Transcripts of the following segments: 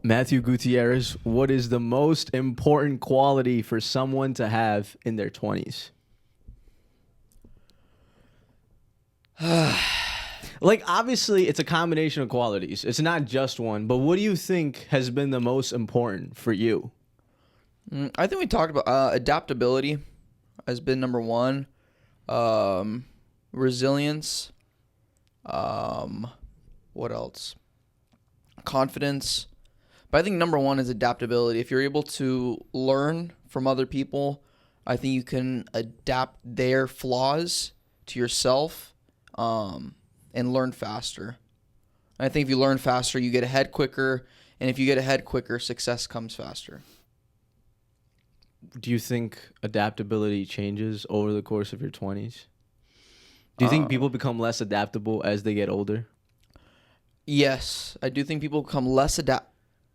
Matthew Gutierrez, what is the most important quality for someone to have in their 20s? Like, obviously, it's a combination of qualities. It's not just one. But what do you think has been the most important for you? I think we talked about adaptability has been number one. Resilience. What else? Confidence. But I think number one is adaptability. If you're able to learn from other people, I think you can adapt their flaws to yourself and learn faster. And I think if you learn faster, you get ahead quicker. And if you get ahead quicker, success comes faster. Do you think adaptability changes over the course of your 20s? Do you think people become less adaptable as they get older? Yes, I do think people become less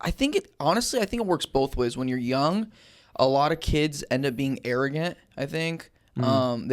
I think it works both ways. When you're young, a lot of kids end up being arrogant, I think. They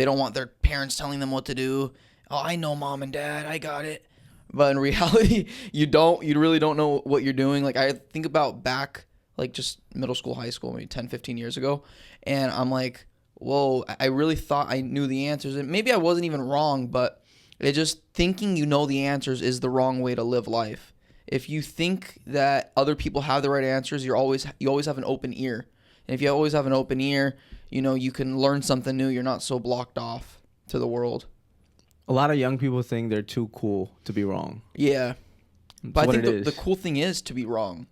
don't want their parents telling them what to do. Oh, I know, mom and dad, I got it. But in reality, you really don't know what you're doing. Like, I think about back, like, just middle school, high school, maybe 10, 15 years ago. And I'm like, whoa, I really thought I knew the answers. And maybe I wasn't even wrong, but it just thinking you know the answers is the wrong way to live life. If you think that other people have the right answers, you always have an open ear. And if you always have an open ear, you can learn something new. You're not so blocked off to the world. A lot of young people think they're too cool to be wrong. Yeah. But That's I think the cool thing is to be wrong.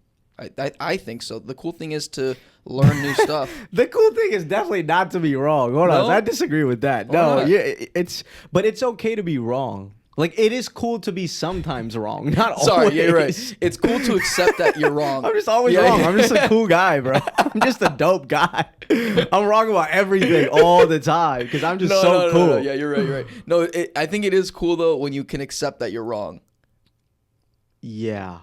I think so. The cool thing is to learn new stuff. The cool thing is definitely not to be wrong. Hold on, I disagree with that. No, yeah, but it's okay to be wrong. Like, it is cool to be sometimes wrong, not always. Sorry, yeah, you're right. It's cool to accept that you're wrong. I'm just always wrong. I'm just a cool guy, bro. I'm just a dope guy. I'm wrong about everything all the time because I'm just cool. No. Yeah, you're right. No, I think it is cool, though, when you can accept that you're wrong. Yeah.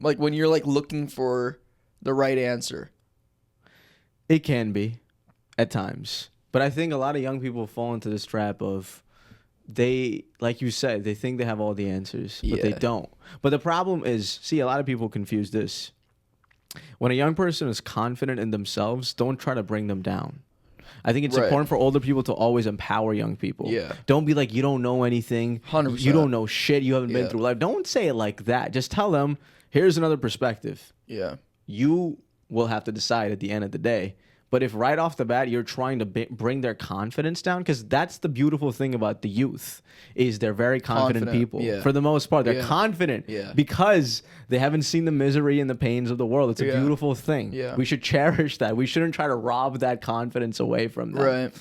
Like, when you're, like, looking for the right answer. It can be at times. But I think a lot of young people fall into this trap of they, like you said, they think they have all the answers, but they don't. But the problem is, a lot of people confuse this. When a young person is confident in themselves, don't try to bring them down. I think it's important for older people to always empower young people. Yeah. Don't be like, you don't know anything. 100%. You don't know shit. You haven't been through life. Don't say it like that. Just tell them, here's another perspective. Yeah. You will have to decide at the end of the day. But if right off the bat you're trying to bring their confidence down, because that's the beautiful thing about the youth, is they're very confident people. Yeah. For the most part, they're confident because they haven't seen the misery and the pains of the world. It's a beautiful thing. Yeah. We should cherish that. We shouldn't try to rob that confidence away from them. Right.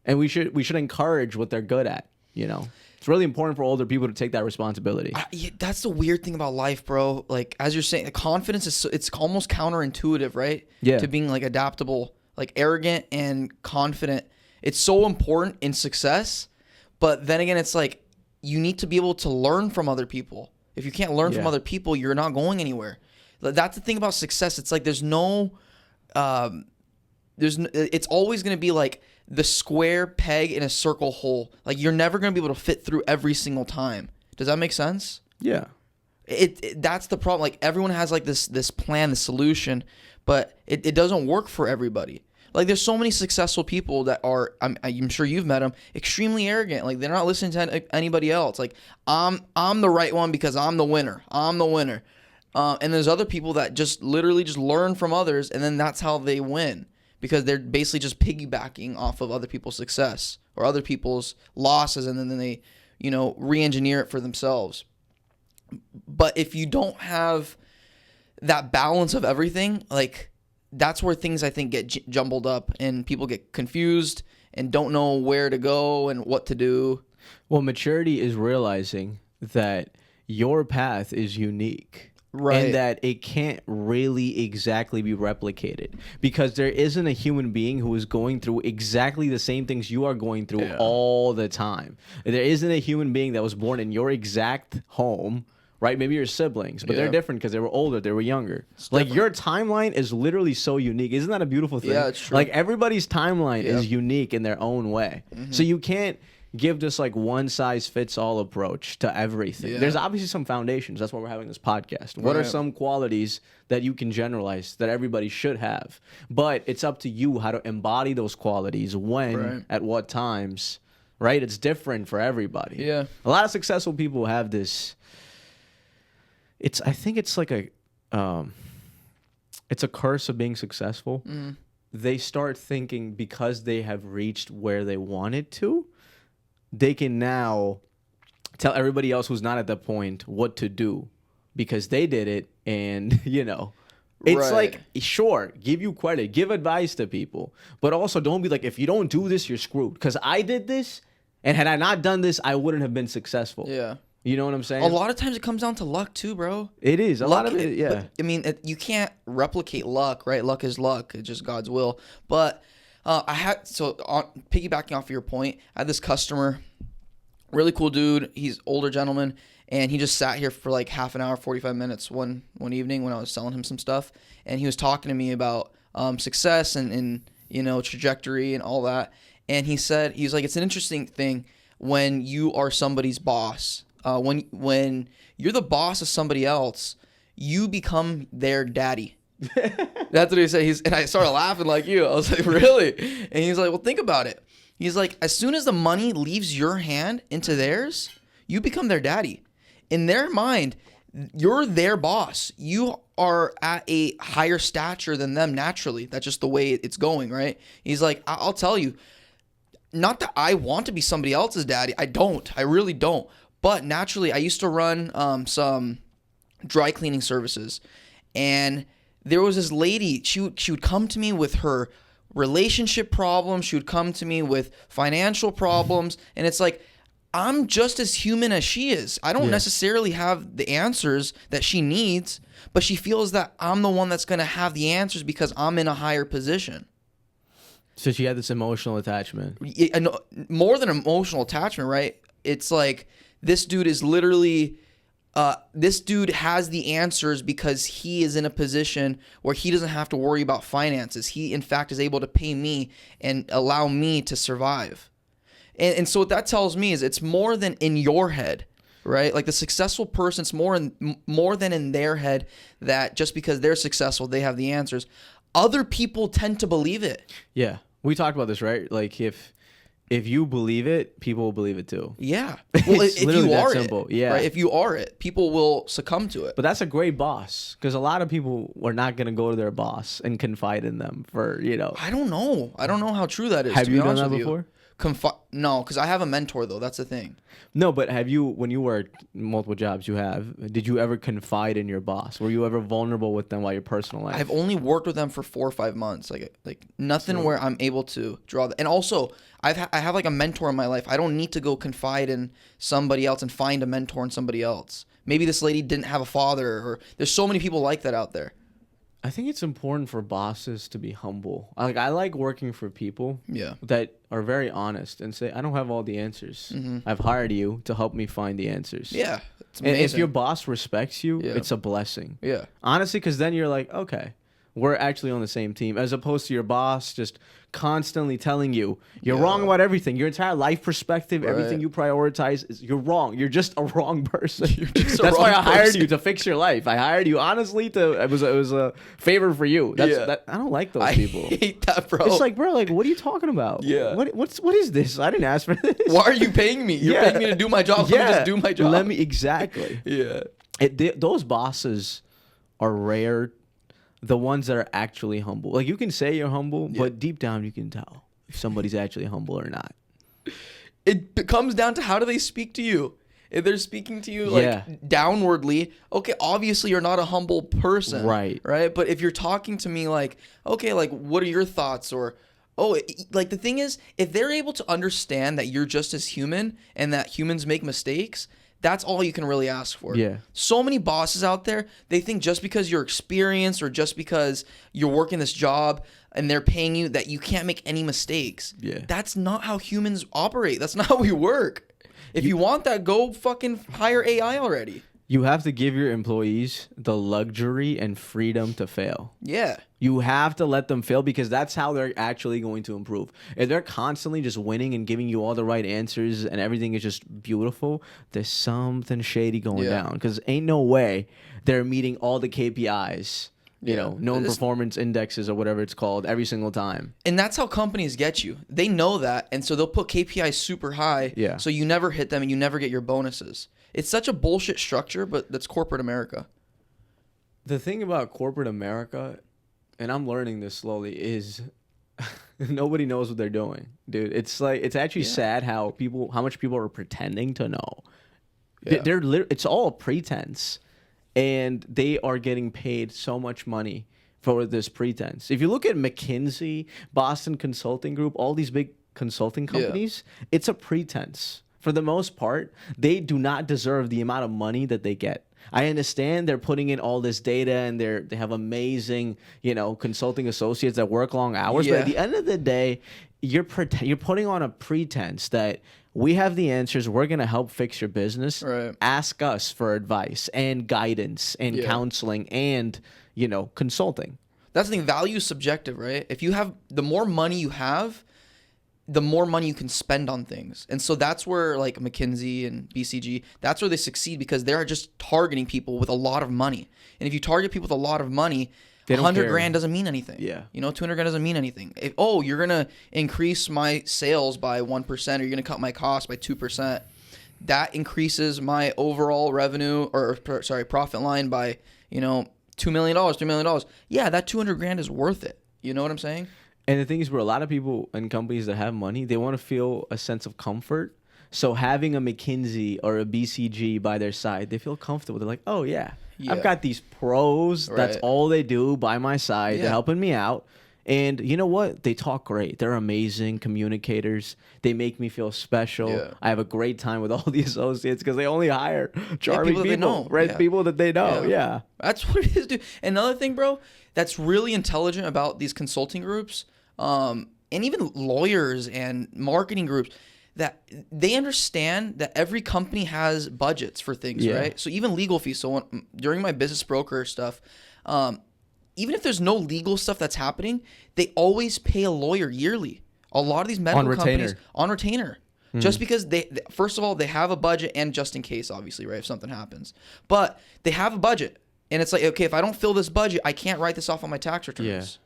And we should encourage what they're good at. It's really important for older people to take that responsibility. That's the weird thing about life, bro. Like, as you're saying, the confidence it's almost counterintuitive, right? Yeah. To being, like, adaptable. Like, arrogant and confident. It's so important in success, but then again, it's like you need to be able to learn from other people. If you can't learn from other people, you're not going anywhere. That's the thing about success. It's like it's always going to be like the square peg in a circle hole. Like, you're never going to be able to fit through every single time. Does that make sense? Yeah. That's the problem. Like, everyone has like this plan, this solution, but it doesn't work for everybody. Like, there's so many successful people that are, I'm sure you've met them, extremely arrogant. Like, they're not listening to anybody else. Like, I'm the right one because I'm the winner. I'm the winner. And there's other people that just literally just learn from others, and then that's how they win, because they're basically just piggybacking off of other people's success or other people's losses, and then they, re-engineer it for themselves. But if you don't have that balance of everything, like, that's where things, I think, get jumbled up and people get confused and don't know where to go and what to do. Well, maturity is realizing that your path is unique. Right. And that it can't really exactly be replicated, because there isn't a human being who is going through exactly the same things you are going through all the time. There isn't a human being that was born in your exact home, right? Maybe your siblings, but they're different because they were older, they were younger. Like, your timeline is literally so unique. Isn't that a beautiful thing? Yeah, it's true. Like, everybody's timeline is unique in their own way. Mm-hmm. So you can't give this like one size fits all approach to everything. Yeah. There's obviously some foundations. That's why we're having this podcast. What are some qualities that you can generalize that everybody should have? But it's up to you how to embody those qualities when, at what times, right? It's different for everybody. Yeah. A lot of successful people have this. I think it's like it's a curse of being successful. They start thinking because they have reached where they wanted to, they can now tell everybody else who's not at that point what to do because they did it. And, it's like, sure, give you credit, give advice to people, but also don't be like, if you don't do this, you're screwed. Because I did this, and had I not done this, I wouldn't have been successful. Yeah. You know what I'm saying? A lot of times it comes down to luck too, bro. It is. A lot of it, yeah. But, I mean, you can't replicate luck, right? Luck is luck. It's just God's will. But piggybacking off of your point, I had this customer, really cool dude. He's older gentleman, and he just sat here for like half an hour, 45 minutes one evening when I was selling him some stuff. And he was talking to me about success and trajectory and all that. And he was like, it's an interesting thing when you are somebody's boss. When you're the boss of somebody else, you become their daddy. That's what he said. And I started laughing like you. I was like, really? And he's like, well, think about it. He's like, as soon as the money leaves your hand into theirs, you become their daddy. In their mind, you're their boss. You are at a higher stature than them naturally. That's just the way it's going, right? He's like, I'll tell you, not that I want to be somebody else's daddy. I don't. I really don't. But naturally, I used to run some dry cleaning services. And there was this lady, she would come to me with her relationship problems. She would come to me with financial problems. And it's like, I'm just as human as she is. I don't necessarily have the answers that she needs, but she feels that I'm the one that's going to have the answers because I'm in a higher position. So she had this emotional attachment. More than emotional attachment, right? It's like this dude is literally... this dude has the answers because he is in a position where he doesn't have to worry about finances. He, in fact, is able to pay me and allow me to survive. And so what that tells me is it's more than in your head, right? Like the successful person, it's more than in their head that just because they're successful, they have the answers. Other people tend to believe it. Yeah. We talked about this, right? Like if you believe it, people will believe it too. Yeah. Well, if you are simple. It, right? If you are it, people will succumb to it. But that's a great boss because a lot of people are not going to go to their boss and confide in them for, I don't know. I don't know how true that is. Have you done that before? No, because I have a mentor though. That's the thing. No, but have you, when you worked multiple jobs did you ever confide in your boss? Were you ever vulnerable with them while your personal life? I've only worked with them for 4 or 5 months. Like nothing where I'm able to draw that. And also, I have like a mentor in my life. I don't need to go confide in somebody else and find a mentor in somebody else. Maybe this lady didn't have a father, or there's so many people like that out there. I think it's important for bosses to be humble. I like working for people that are very honest and say, I don't have all the answers. Mm-hmm. I've hired you to help me find the answers. Yeah. It's amazing. And if your boss respects you, it's a blessing. Yeah. Honestly, because then you're like, okay, we're actually on the same team, as opposed to your boss just constantly telling you you're wrong about everything. Your entire life perspective, everything you prioritize, you're wrong. You're just a wrong person. That's why I hired you, to fix your life. I hired you honestly it was a favor for you. I don't like those people. I hate that, bro. It's like, bro, like, what are you talking about? Yeah. What is this? I didn't ask for this. Why are you paying me? You're paying me to do my job. Let me just do my job. Exactly. Yeah. Those bosses are rare. The ones that are actually humble. Like, you can say you're humble, but deep down you can tell if somebody's actually humble or not. It comes down to how do they speak to you. If they're speaking to you like downwardly, okay, obviously you're not a humble person. Right. Right? But if you're talking to me like, okay, like, what are your thoughts? Or, like, the thing is, if they're able to understand that you're just as human and that humans make mistakes, that's all you can really ask for. Yeah. So many bosses out there, they think just because you're experienced or just because you're working this job and they're paying you that you can't make any mistakes. Yeah. That's not how humans operate. That's not how we work. If you want that, go fucking hire AI already. You have to give your employees the luxury and freedom to fail. Yeah. You have to let them fail because that's how they're actually going to improve. If they're constantly just winning and giving you all the right answers and everything is just beautiful, there's something shady going down because ain't no way they're meeting all the KPIs, known performance indexes or whatever it's called every single time. And that's how companies get you. They know that, and so they'll put KPIs super high so you never hit them and you never get your bonuses. It's such a bullshit structure, but that's corporate America. The thing about corporate America, and I'm learning this slowly, is nobody knows what they're doing, dude. It's like it's actually sad how much people are pretending to know. Yeah. It's all a pretense, and they are getting paid so much money for this pretense. If you look at McKinsey, Boston Consulting Group, all these big consulting companies, it's a pretense. For the most part, they do not deserve the amount of money that they get. I understand they're putting in all this data and they have amazing, consulting associates that work long hours. But at the end of the day, you're putting on a pretense that we have the answers. We're going to help fix your business. Right. Ask us for advice and guidance and counseling and, consulting. That's the thing. Value is subjective, right? If you have the more money you have, the more money you can spend on things. And so that's where like McKinsey and BCG, that's where they succeed because they're just targeting people with a lot of money. And if you target people with a lot of money, 100 grand doesn't mean anything. Yeah. 200 grand doesn't mean anything. You're going to increase my sales by 1% or you're going to cut my cost by 2%. That increases my overall revenue profit line by, $2 million, $3 million. Yeah, that 200 grand is worth it. You know what I'm saying? And the thing is, where a lot of people and companies that have money, they want to feel a sense of comfort. So having a McKinsey or a BCG by their side, they feel comfortable. They're like, oh, yeah. I've got these pros. Right. That's all they do by my side. Yeah. They're helping me out. And you know what? They talk great. They're amazing communicators. They make me feel special. Yeah. I have a great time with all the associates because they only hire charming people, right? Yeah. People that they know. Yeah. That's what it is, dude. Another thing, bro, that's really intelligent about these consulting groups, and even lawyers and marketing groups, that they understand that every company has budgets for things, right? So even legal fees. So during my business broker stuff, even if there's no legal stuff that's happening, they always pay a lawyer yearly. A lot of these medical companies on retainer. Just because they first of all, they have a budget and just in case, obviously, right, if something happens. But they have a budget. And it's like, okay, if I don't fill this budget, I can't write this off on my tax returns.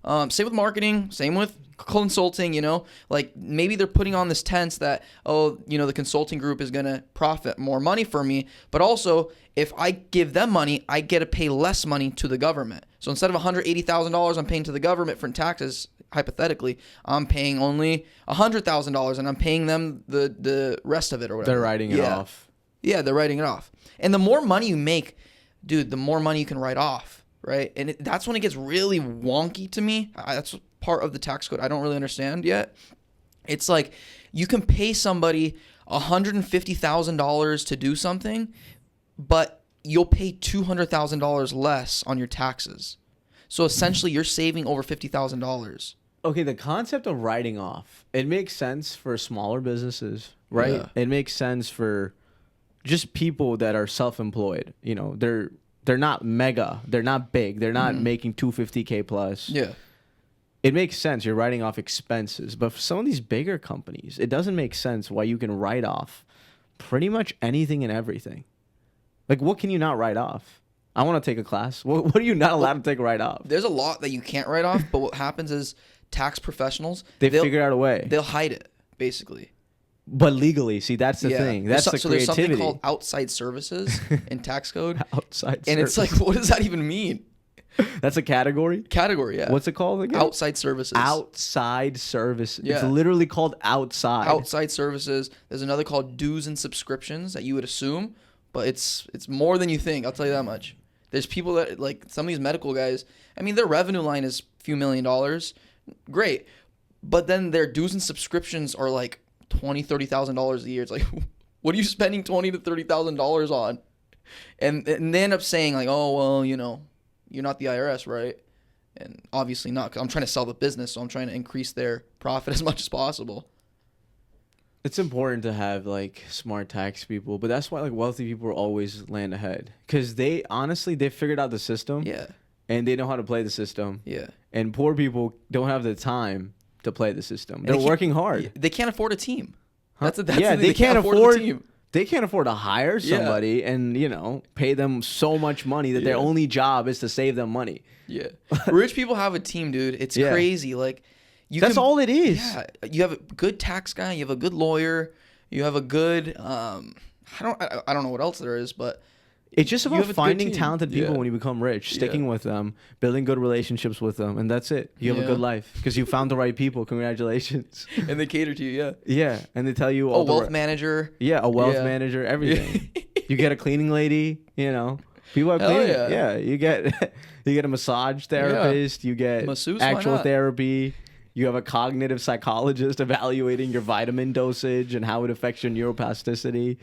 Same with marketing, same with consulting, like maybe they're putting on this tense that, the consulting group is going to profit more money for me. But also, if I give them money, I get to pay less money to the government. So instead of $180,000 I'm paying to the government for taxes, hypothetically, I'm paying only $100,000 and I'm paying them the rest of it or whatever. They're writing it off. Yeah, they're writing it off. And the more money you make, dude, the more money you can write off. Right. And that's when it gets really wonky to me. That's part of the tax code I don't really understand yet. It's like you can pay somebody $150,000 to do something, but you'll pay $200,000 less on your taxes. So essentially you're saving over $50,000. Okay, the concept of writing off, it makes sense for smaller businesses, right? Yeah. It makes sense for just people that are self-employed. They're not mega. They're not big. They're not making $250K plus. Yeah. It makes sense. You're writing off expenses. But for some of these bigger companies, it doesn't make sense why you can write off pretty much anything and everything. Like, what can you not write off? I want to take a class. What are you not allowed to take write off? There's a lot that you can't write off. But what happens is tax professionals, they'll figure out a way. They'll hide it, basically. But legally, see, that's the thing. That's the creativity. So there's something called outside services in tax code. Outside services. And it's like, what does that even mean? That's a category? Category, yeah. What's it called again? Outside services. Outside service. Yeah. It's literally called outside. Outside services. There's another called dues and subscriptions that you would assume, but it's more than you think. I'll tell you that much. There's people that, like some of these medical guys, I mean, their revenue line is a few $1 million. Great. But then their dues and subscriptions are like $20,000, $30,000 a year. It's like, what are you spending $20,000 to $30,000 on? And they end up saying like, oh, well, you're not the IRS, right? And obviously not, because I'm trying to sell the business, so I'm trying to increase their profit as much as possible. It's important to have like smart tax people, but that's why like wealthy people always land ahead because they honestly they figured out the system. Yeah. And they know how to play the system. Yeah. And poor people don't have the time to play the system. And They're working hard. They can't afford a team. Huh? That's the yeah, thing. they can't afford. a team. They can't afford to hire somebody and pay them so much money that their only job is to save them money. Yeah. Rich people have a team, dude. It's crazy. Like that's all it is. Yeah. You have a good tax guy. You have a good lawyer. You have a good. I don't know what else there is, but. It's just about finding talented people when you become rich, sticking with them, building good relationships with them, and that's it. You have a good life because you found the right people. Congratulations. And they cater to you, yeah. Yeah, and they tell you a wealth manager. Yeah, a wealth manager, everything. You get a cleaning lady, People have cleaning. Yeah, you get a massage therapist, you get masseuse, actual therapy. You have a cognitive psychologist evaluating your vitamin dosage and how it affects your neuroplasticity.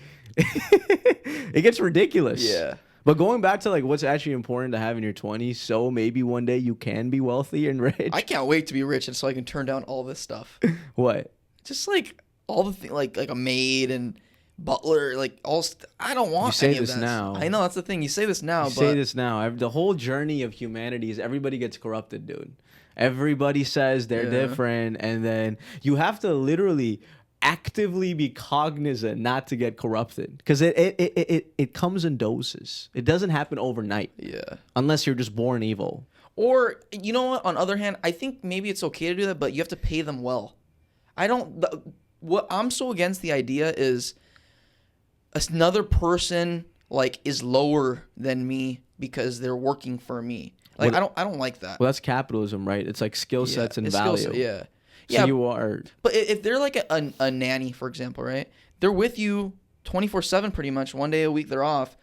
It gets ridiculous. Yeah. But going back to like what's actually important to have in your 20s, so maybe one day you can be wealthy and rich. I can't wait to be rich and so I can turn down all this stuff. What? Just like all the things, like a maid and butler, like all. I don't want. You say any this of that. now. I know that's the thing. You say this now. Say this now. The whole journey of humanity is everybody gets corrupted, dude. Everybody says they're different, and then you have to literally actively be cognizant not to get corrupted because it comes in doses. It doesn't happen overnight. Yeah. Unless you're just born evil. Or you know what? On the other hand, I think maybe it's okay to do that, but you have to pay them well. What I'm so against the idea is another person like is lower than me because they're working for me. Like I don't like that. Well, that's capitalism, right? It's like skill sets and value. Yeah. So you are. But if they're like a nanny, for example, right? They're with you 24/7 pretty much. One day a week they're off.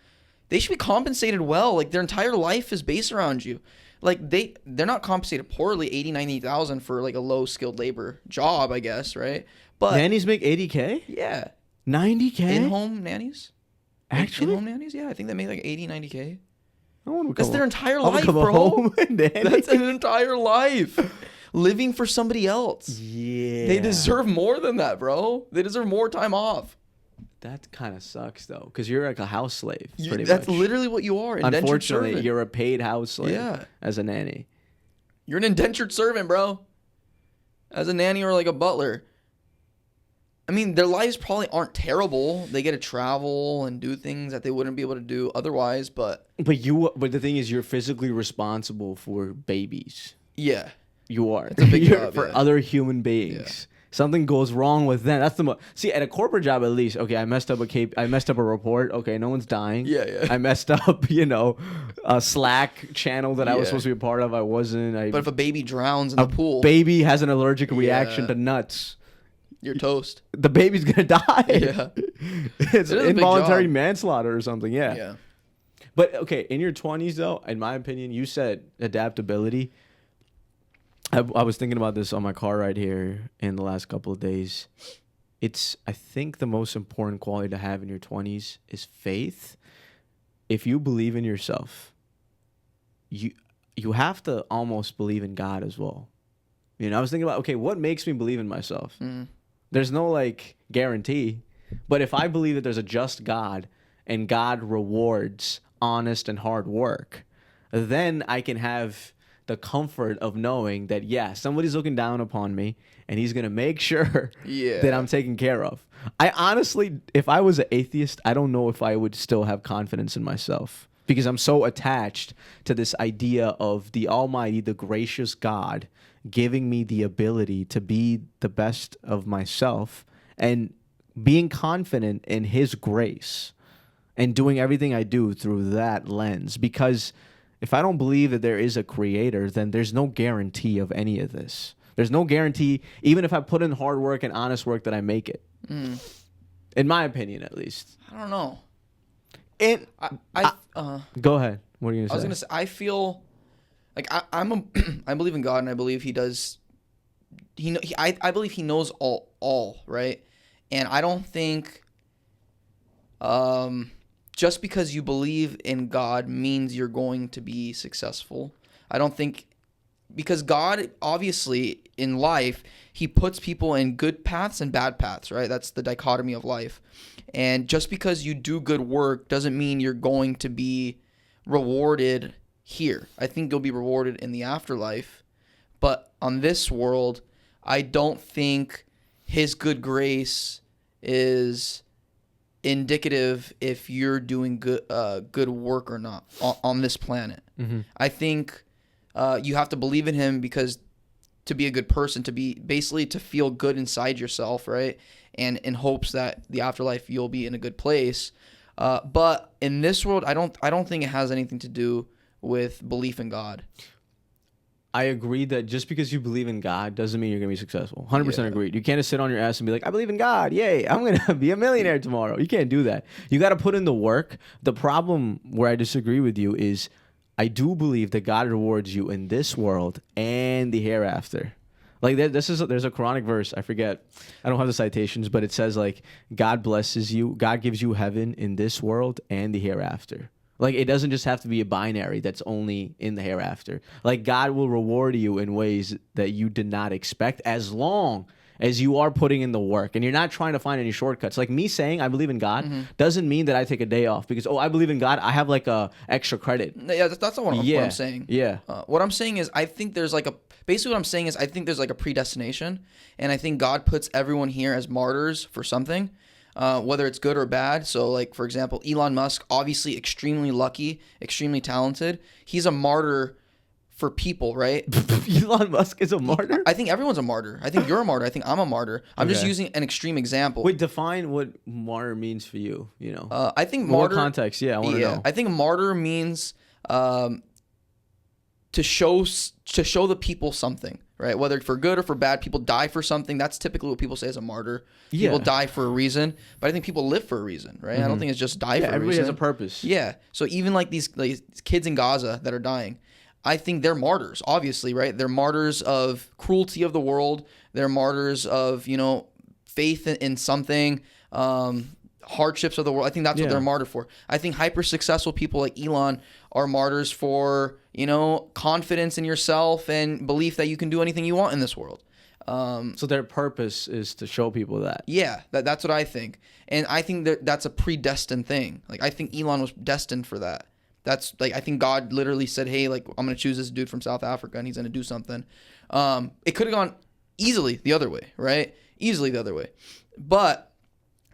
They should be compensated well. Like their entire life is based around you. Like they're not compensated poorly, 80,000-90,000 for like a low skilled labor job, I guess, right? But nannies make 80K? Yeah. 90K? In-home nannies? Actually? In-home nannies? Yeah, I think they make like 80-90K. That's their entire life, bro. That's an entire life. Living for somebody else. Yeah. They deserve more than that, bro. They deserve more time off. That kind of sucks, though, because you're like a house slave, pretty That's much. literally what you are. Unfortunately, servant. you're a paid house slave as a nanny. You're an indentured servant, bro. As a nanny or like a butler. I mean, their lives probably aren't terrible. They get to travel and do things that they wouldn't be able to do otherwise, but the thing is, you're physically responsible for babies. Yeah. You are. It's a big job, for other human beings. Yeah. Something goes wrong with them. That's see, at a corporate job at least. Okay, I messed up a report. Okay, no one's dying. Yeah. I messed up, a Slack channel that I was supposed to be a part of. I wasn't. But if a baby drowns in the pool, baby has an allergic reaction to nuts. You're toast. The baby's gonna die. Yeah. It's involuntary manslaughter or something. Yeah. Yeah. But okay, in your 20s though, in my opinion, you said adaptability. I was thinking about this on my car ride here in the last couple of days. I think the most important quality to have in your 20s is faith. If you believe in yourself, you have to almost believe in God as well. I was thinking about, okay, what makes me believe in myself? Mm. There's no guarantee, but if I believe that there's a just God and God rewards honest and hard work, then I can have the comfort of knowing that, somebody's looking down upon me and he's going to make sure that I'm taken care of. I honestly, if I was an atheist, I don't know if I would still have confidence in myself because I'm so attached to this idea of the Almighty, the gracious God, giving me the ability to be the best of myself and being confident in his grace and doing everything I do through that lens. Because if I don't believe that there is a creator, then there's no guarantee of any of this. There's no guarantee, even if I put in hard work and honest work, that I make it. Mm. In my opinion, at least. I don't know. Go ahead. What are you going to say? I was going to say, I feel like I believe in God and I believe he does. I believe he knows all, right? And I don't think just because you believe in God means you're going to be successful. I don't think because God obviously in life, he puts people in good paths and bad paths, right? That's the dichotomy of life. And just because you do good work doesn't mean you're going to be rewarded here. I think you'll be rewarded in the afterlife. But on this world, I don't think his good grace is indicative if you're doing good work or not on this planet. Mm-hmm. I think you have to believe in him because to be a good person, to be basically to feel good inside yourself, right? And in hopes that the afterlife you'll be in a good place. But in this world, I don't think it has anything to do with belief in God. I agree that just because you believe in God doesn't mean you're going to be successful. 100% agreed. You can't just sit on your ass and be like, I believe in God. Yay, I'm going to be a millionaire tomorrow. You can't do that. You got to put in the work. The problem where I disagree with you is I do believe that God rewards you in this world and the hereafter. Like there's a Quranic verse, I forget. I don't have the citations, but it says like God blesses you. God gives you heaven in this world and the hereafter. Like, it doesn't just have to be a binary that's only in the hereafter. Like, God will reward you in ways that you did not expect as long as you are putting in the work and you're not trying to find any shortcuts. Like, me saying I believe in God doesn't mean that I take a day off because, I believe in God, I have, like, a extra credit. Yeah, that's not what I'm saying. Yeah. What I'm saying is I think there's, like, basically what I'm saying is I think there's, like, a predestination, and I think God puts everyone here as martyrs for something. Whether it's good or bad. So, like, for example, Elon Musk, obviously extremely lucky, extremely talented. He's a martyr for people, right? Elon Musk is a martyr? I think everyone's a martyr. I think you're a martyr. I think I'm a martyr. I'm just using an extreme example. Wait, define what martyr means for you, you know? I think martyr... More context, I want to know. I think martyr means to show the people something. Right, whether for good or for bad, people die for something. That's typically what people say as a martyr. People die for a reason, but I think people live for a reason, right? I don't think it's just die for a reason. Everybody has a purpose. Yeah, so even like these kids in Gaza that are dying, I think they're martyrs, obviously, right? They're martyrs of cruelty of the world. They're martyrs of, faith in something, hardships of the world. I think that's what they're martyred for. I think hyper successful people like Elon are martyrs for, confidence in yourself and belief that you can do anything you want in this world. So their purpose is to show people that. Yeah, that's what I think. And I think that's a predestined thing. Like, I think Elon was destined for that. That's like, I think God literally said, hey, like, I'm going to choose this dude from South Africa and he's going to do something. It could have gone easily the other way, right? Easily the other way. But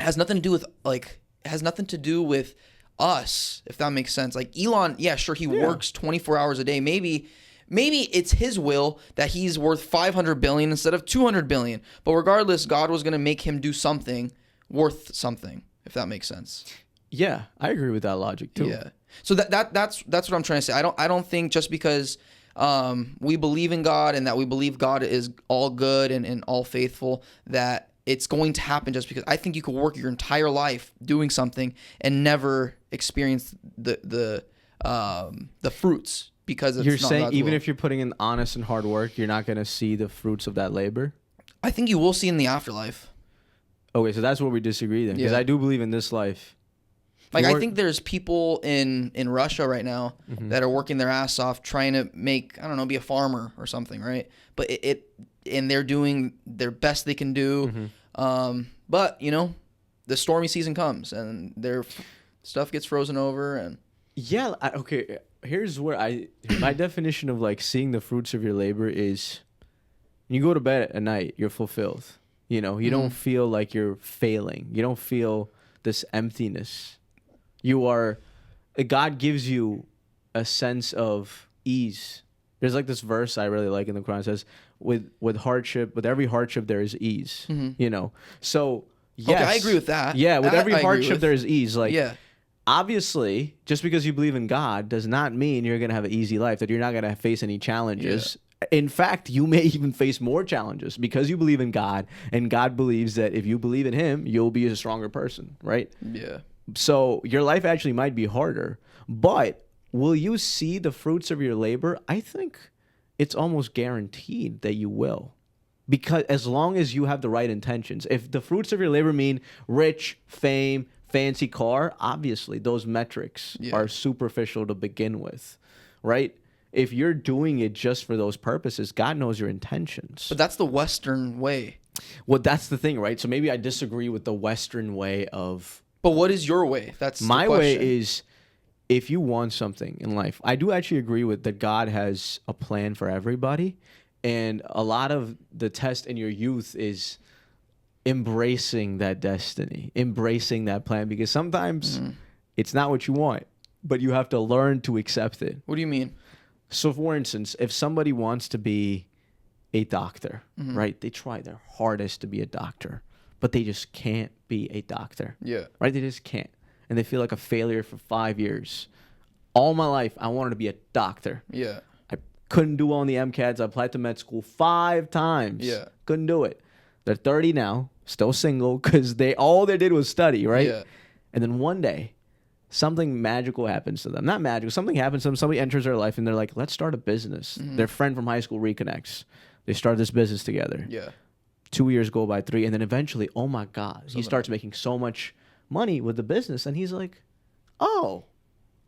it has nothing to do with us, if that makes sense. Like, Elon, yeah, sure, he works 24 hours a day. Maybe it's his will that he's worth 500 billion instead of 200 billion. But regardless, God was going to make him do something worth something, if that makes sense. Yeah, I agree with that logic too. Yeah. So that's what I'm trying to say. I don't think just because we believe in God and that we believe God is all good and all faithful that it's going to happen just because. I think you could work your entire life doing something and never experience the fruits because it's you're not saying God's even will. if you're putting in honest and hard work, you're not going to see the fruits of that labor? I think you will see in the afterlife. Okay, so that's where we disagree then, because I do believe in this life. Like, I think there's people in Russia right now that are working their ass off trying to make, I don't know, be a farmer or something, right? But and they're doing their best they can do. But, the stormy season comes and their stuff gets frozen over. And yeah, okay, here's where my definition of, like, seeing the fruits of your labor is you go to bed at night, you're fulfilled. You don't feel like you're failing. You don't feel this emptiness. God gives you a sense of ease. There's like this verse I really like in the Quran. It says, with every hardship there is ease. So yes, okay, I agree with that. Yeah, with every hardship there is ease. Like, yeah. Obviously, just because you believe in God does not mean you're gonna have an easy life. That you're not gonna face any challenges. Yeah. In fact, you may even face more challenges because you believe in God, and God believes that if you believe in Him, you'll be a stronger person, right? Yeah. So your life actually might be harder, but will you see the fruits of your labor? I think it's almost guaranteed that you will, because as long as you have the right intentions. If the fruits of your labor mean rich, fame, fancy car, obviously those metrics are superficial to begin with, right? if you're doing it just for those purposes, God knows your intentions. But that's the Western way. Well, that's the thing, right? So maybe I disagree with the Western way of. But what is your way? That's my the question. way is, if you want something in life, I do actually agree with that God has a plan for everybody. And a lot of the test in your youth is embracing that destiny, embracing that plan, because sometimes it's not what you want, but you have to learn to accept it. What do you mean? So for instance, if somebody wants to be a doctor, right? They try their hardest to be a doctor, but they just can't be a doctor. Yeah. Right? They just can't. And they feel like a failure for 5 years. All my life, I wanted to be a doctor. Yeah. I couldn't do well on the MCATs. I applied to med school 5 times. Yeah. Couldn't do it. They're 30 now, still single, because all they did was study, right? Yeah. And then one day, something magical happens to them. Not magical. Something happens to them. Somebody enters their life, and they're like, let's start a business. Their friend from high school reconnects. They start this business together. Yeah. 2 years go by, 3, and then eventually, oh my God, he starts making so much money with the business, and he's like, oh,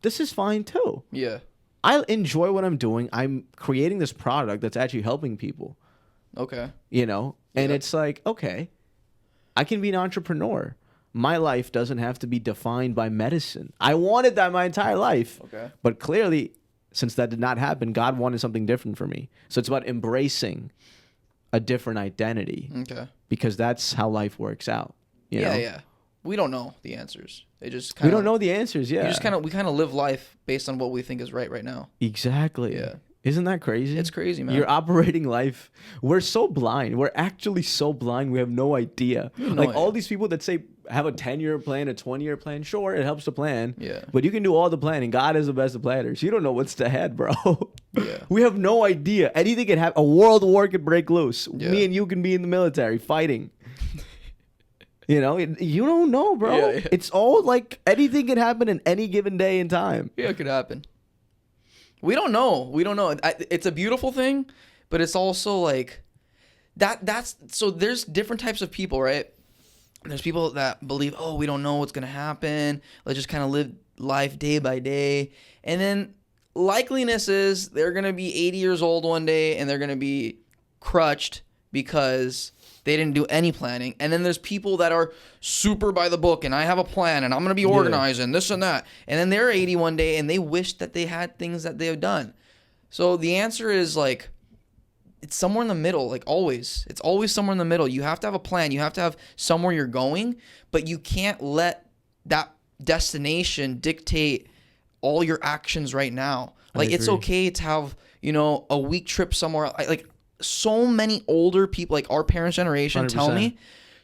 this is fine too. Yeah. I enjoy what I'm doing. I'm creating this product that's actually helping people, Okay. And it's like, okay, I can be an entrepreneur. My life doesn't have to be defined by medicine. I wanted that my entire life. Okay. But clearly, since that did not happen, God wanted something different for me. So it's about embracing a different identity. Okay. Because that's how life works out. You know? Yeah. We don't know the answers. They just We don't know the answers, yeah. we kind of live life based on what we think is right now. Exactly. Yeah. Isn't that crazy? It's crazy, man. You're operating life. We're so blind. We're actually so blind. We have no idea. All these people that say have a 10-year plan, a 20-year plan. Sure, it helps to plan. Yeah. But you can do all the planning. God is the best of planners. You don't know what's ahead, bro. Yeah. We have no idea. Anything can happen. A world war could break loose. Yeah. Me and you can be in the military fighting. You don't know, bro. Yeah. It's all like anything can happen in any given day and time. Yeah, it could happen. We don't know. It's a beautiful thing, but it's also like so there's different types of people, right? There's people that believe, oh, we don't know what's going to happen. Let's just kind of live life day by day. And then likeliness is they're going to be 80 years old one day and they're going to be crutched because they didn't do any planning. And then there's people that are super by the book and I have a plan and I'm going to be organized and this and that. And then they're 80 one day and they wish that they had things that they have done. So the answer is like, it's somewhere in the middle, like always. It's always somewhere in the middle. You have to have a plan. You have to have somewhere you're going, but you can't let that destination dictate all your actions right now. Like it's okay to have, a week trip somewhere. Like so many older people, like our parents' generation, 100%. tell me,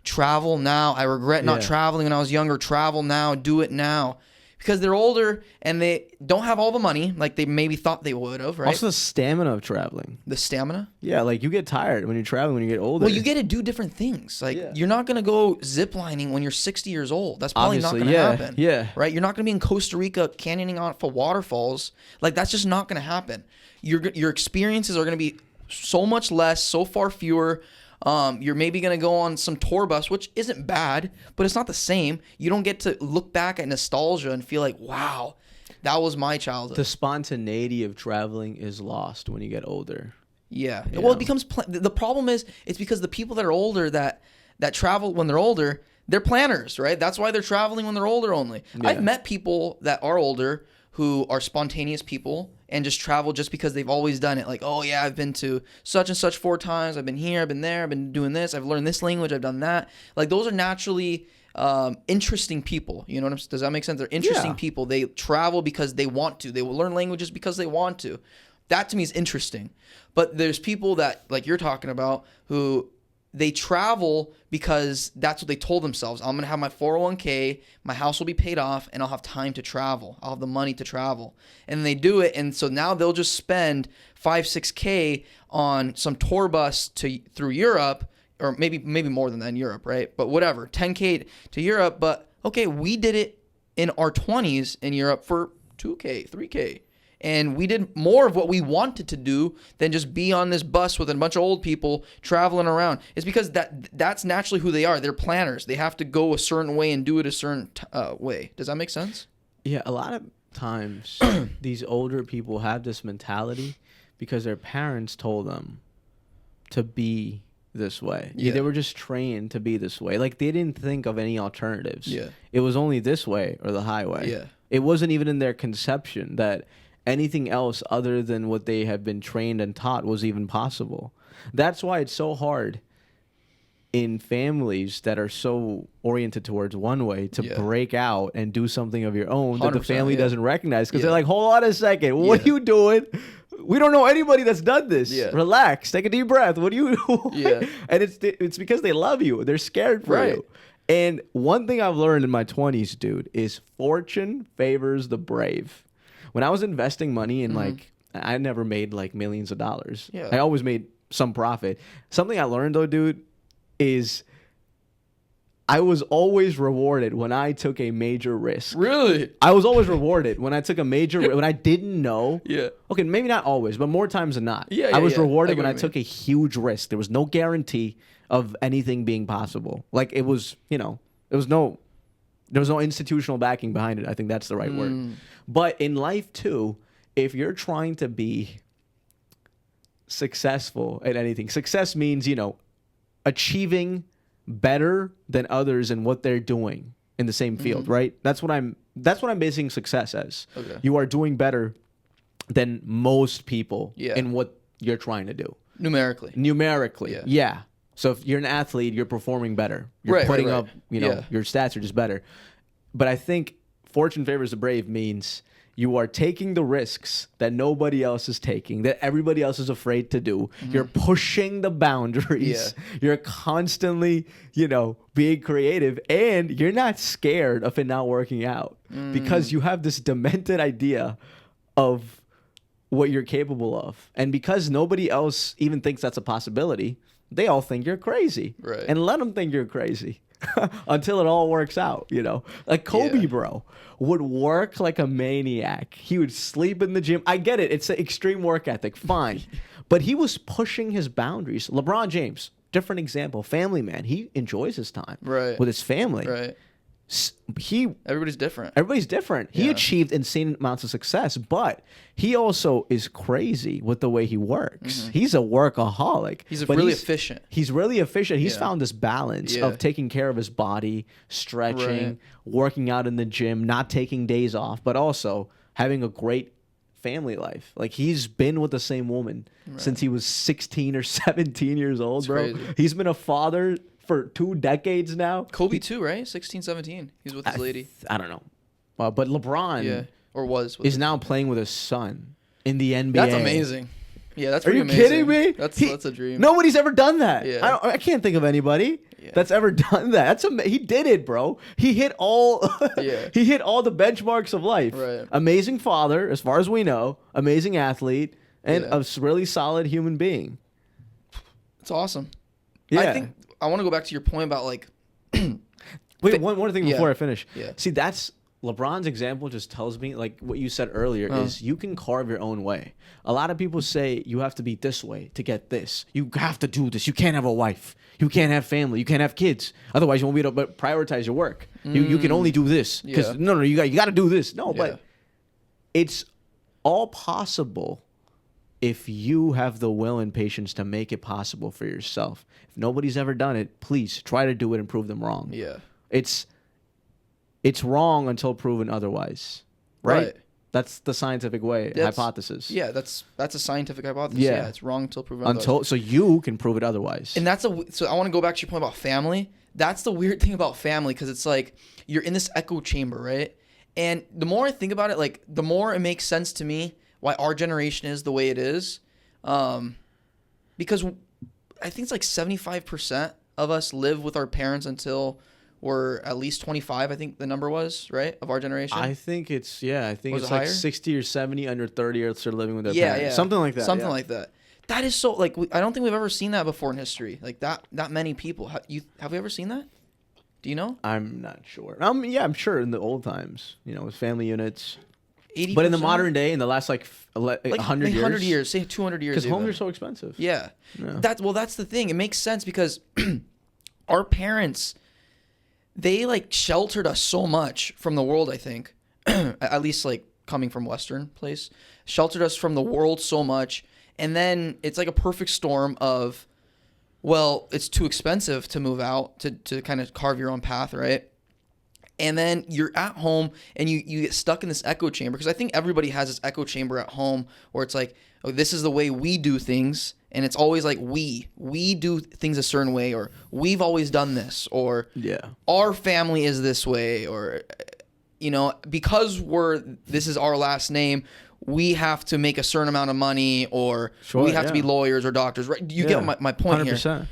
travel now. I regret not traveling when I was younger. Travel now. Do it now. Because they're older and they don't have all the money like they maybe thought they would have, right? Also the stamina of traveling. The stamina? Yeah, like you get tired when you're traveling when you get older. Well, you get to do different things. Like you're not going to go ziplining when you're 60 years old. That's probably Obviously, not going to happen. Yeah. Right? You're not going to be in Costa Rica canyoning off of waterfalls. Like that's just not going to happen. Your experiences are going to be so much less, so far fewer. You're maybe going to go on some tour bus, which isn't bad, but it's not the same. You don't get to look back at nostalgia and feel like, wow, that was my childhood. The spontaneity of traveling is lost when you get older. Yeah. Well, it becomes the problem is it's because the people that are older that travel when they're older, they're planners, right? That's why they're traveling when they're older only. Yeah. I've met people that are older who are spontaneous people and just travel just because they've always done it. Like, oh yeah, I've been to such and such 4 times. I've been here, I've been there, I've been doing this. I've learned this language, I've done that. Like those are naturally interesting people. You know what I'm saying? Does that make sense? They're interesting people. They travel because they want to. They will learn languages because they want to. That to me is interesting. But there's people that, like you're talking about, who they travel because that's what they told themselves. I'm going to have my 401k, my house will be paid off, and I'll have time to travel. I'll have the money to travel. And they do it, and so now they'll just spend 5-6K on some tour bus through Europe, or maybe more than that in Europe, right? But whatever, 10K to Europe. But okay, we did it in our 20s in Europe for 2K, 3K. And we did more of what we wanted to do than just be on this bus with a bunch of old people traveling around. It's because that's naturally who they are. They're planners. They have to go a certain way and do it a certain way. Does that make sense? Yeah, a lot of times these older people have this mentality because their parents told them to be this way. Yeah, they were just trained to be this way. Like, they didn't think of any alternatives. Yeah. It was only this way or the highway. Yeah. It wasn't even in their conception that anything else other than what they have been trained and taught was even possible. That's why it's so hard in families that are so oriented towards one way to break out and do something of your own that the family doesn't recognize, because they're like, hold on a second, what are you doing? We don't know anybody that's done this. Relax, take a deep breath. What are you doing? And it's because they love you. They're scared for you. And one thing I've learned in my 20s, dude, is fortune favors the brave. When I was investing money in like, I never made like millions of dollars. I always made some profit. Something I learned though, dude, is I was always rewarded when I took a major risk. Really? I was always rewarded when I took a major risk, when I didn't know. Okay, maybe not always, but more times than not. I was rewarded when I took a huge risk. There was no guarantee of anything being possible. Like, it was, you know, there was no institutional backing behind it. I think that's the right word. But in life too, if you're trying to be successful at anything, success means, you know, achieving better than others in what they're doing in the same field, right? That's what I'm basing success as. You are doing better than most people in what you're trying to do. Numerically. Yeah. So if you're an athlete, you're performing better. You're putting up, you know, your stats are just better. But I think fortune favors the brave means you are taking the risks that nobody else is taking, that everybody else is afraid to do. You're pushing the boundaries. You're constantly, you know, being creative, and you're not scared of it not working out because you have this demented idea of what you're capable of. And because nobody else even thinks that's a possibility, they all think you're crazy. And let them think you're crazy until it all works out, you know? Like Kobe, bro, would work like a maniac. He would sleep in the gym. I get it. It's an extreme work ethic. Fine. But he was pushing his boundaries. LeBron James, different example. Family man. He enjoys his time with his family. Everybody's different. He achieved insane amounts of success, but he also is crazy with the way he works. He's a workaholic. He's really efficient. He's found this balance of taking care of his body, stretching, working out in the gym, not taking days off, but also having a great family life. Like, he's been with the same woman since he was 16 or 17 years old, bro. Crazy. He's been a father for 2 decades now. Kobe too, right? 16, 17. He's with his lady. I don't know. But LeBron is now playing with his son in the NBA. That's amazing. Yeah, that's pretty amazing. Are you kidding me? That's a dream. Nobody's ever done that. I can't think of anybody that's ever done that. He did it, bro. He hit all he hit all the benchmarks of life. Amazing father, as far as we know, amazing athlete, and a really solid human being. It's awesome. I think I want to go back to your point about like wait, one more thing before I finish. See, that's LeBron's example just tells me, like what you said earlier, is you can carve your own way. A lot of people say you have to be this way to get this. You have to do this. You can't have a wife. You can't have family. You can't have kids. Otherwise, you won't be able to prioritize your work. You can only do this because no, you got to do this. No, but it's all possible if you have the will and patience to make it possible for yourself. If nobody's ever done it, please try to do it and prove them wrong. It's wrong until proven otherwise. Right? That's the scientific way, hypothesis. Yeah, that's a scientific hypothesis. Yeah, it's wrong until proven otherwise. So you can prove it otherwise. And so I want to go back to your point about family. That's the weird thing about family, because it's like you're in this echo chamber, right? And the more I think about it, like the more it makes sense to me why our generation is the way it is. Because I think it's like 75% of us live with our parents until we're at least 25, I think the number was, right, of our generation. I think it's like 60 or 70 under 30 are living with their parents. Something like that. Something like that. That is so, like, I don't think we've ever seen that before in history. Like, that many people. Have we ever seen that? Do you know? I'm not sure. I'm sure in the old times, with family units. 80%? But in the modern day, in the last, 100 years. 100 years, say 200 years. Because homes are so expensive. Yeah. That's the thing. It makes sense because our parents, they, sheltered us so much from the world, I think. At least, coming from Western place, sheltered us from the world so much. And then it's like a perfect storm of, well, it's too expensive to move out to kind of carve your own path, right? And then you're at home and you get stuck in this echo chamber, because I think everybody has this echo chamber at home where it's like, oh, this is the way we do things. And it's always like we do things a certain way, or we've always done this, or our family is this way, or, you know, because this is our last name, we have to make a certain amount of money, or we have to be lawyers or doctors, right? You get my point 100%.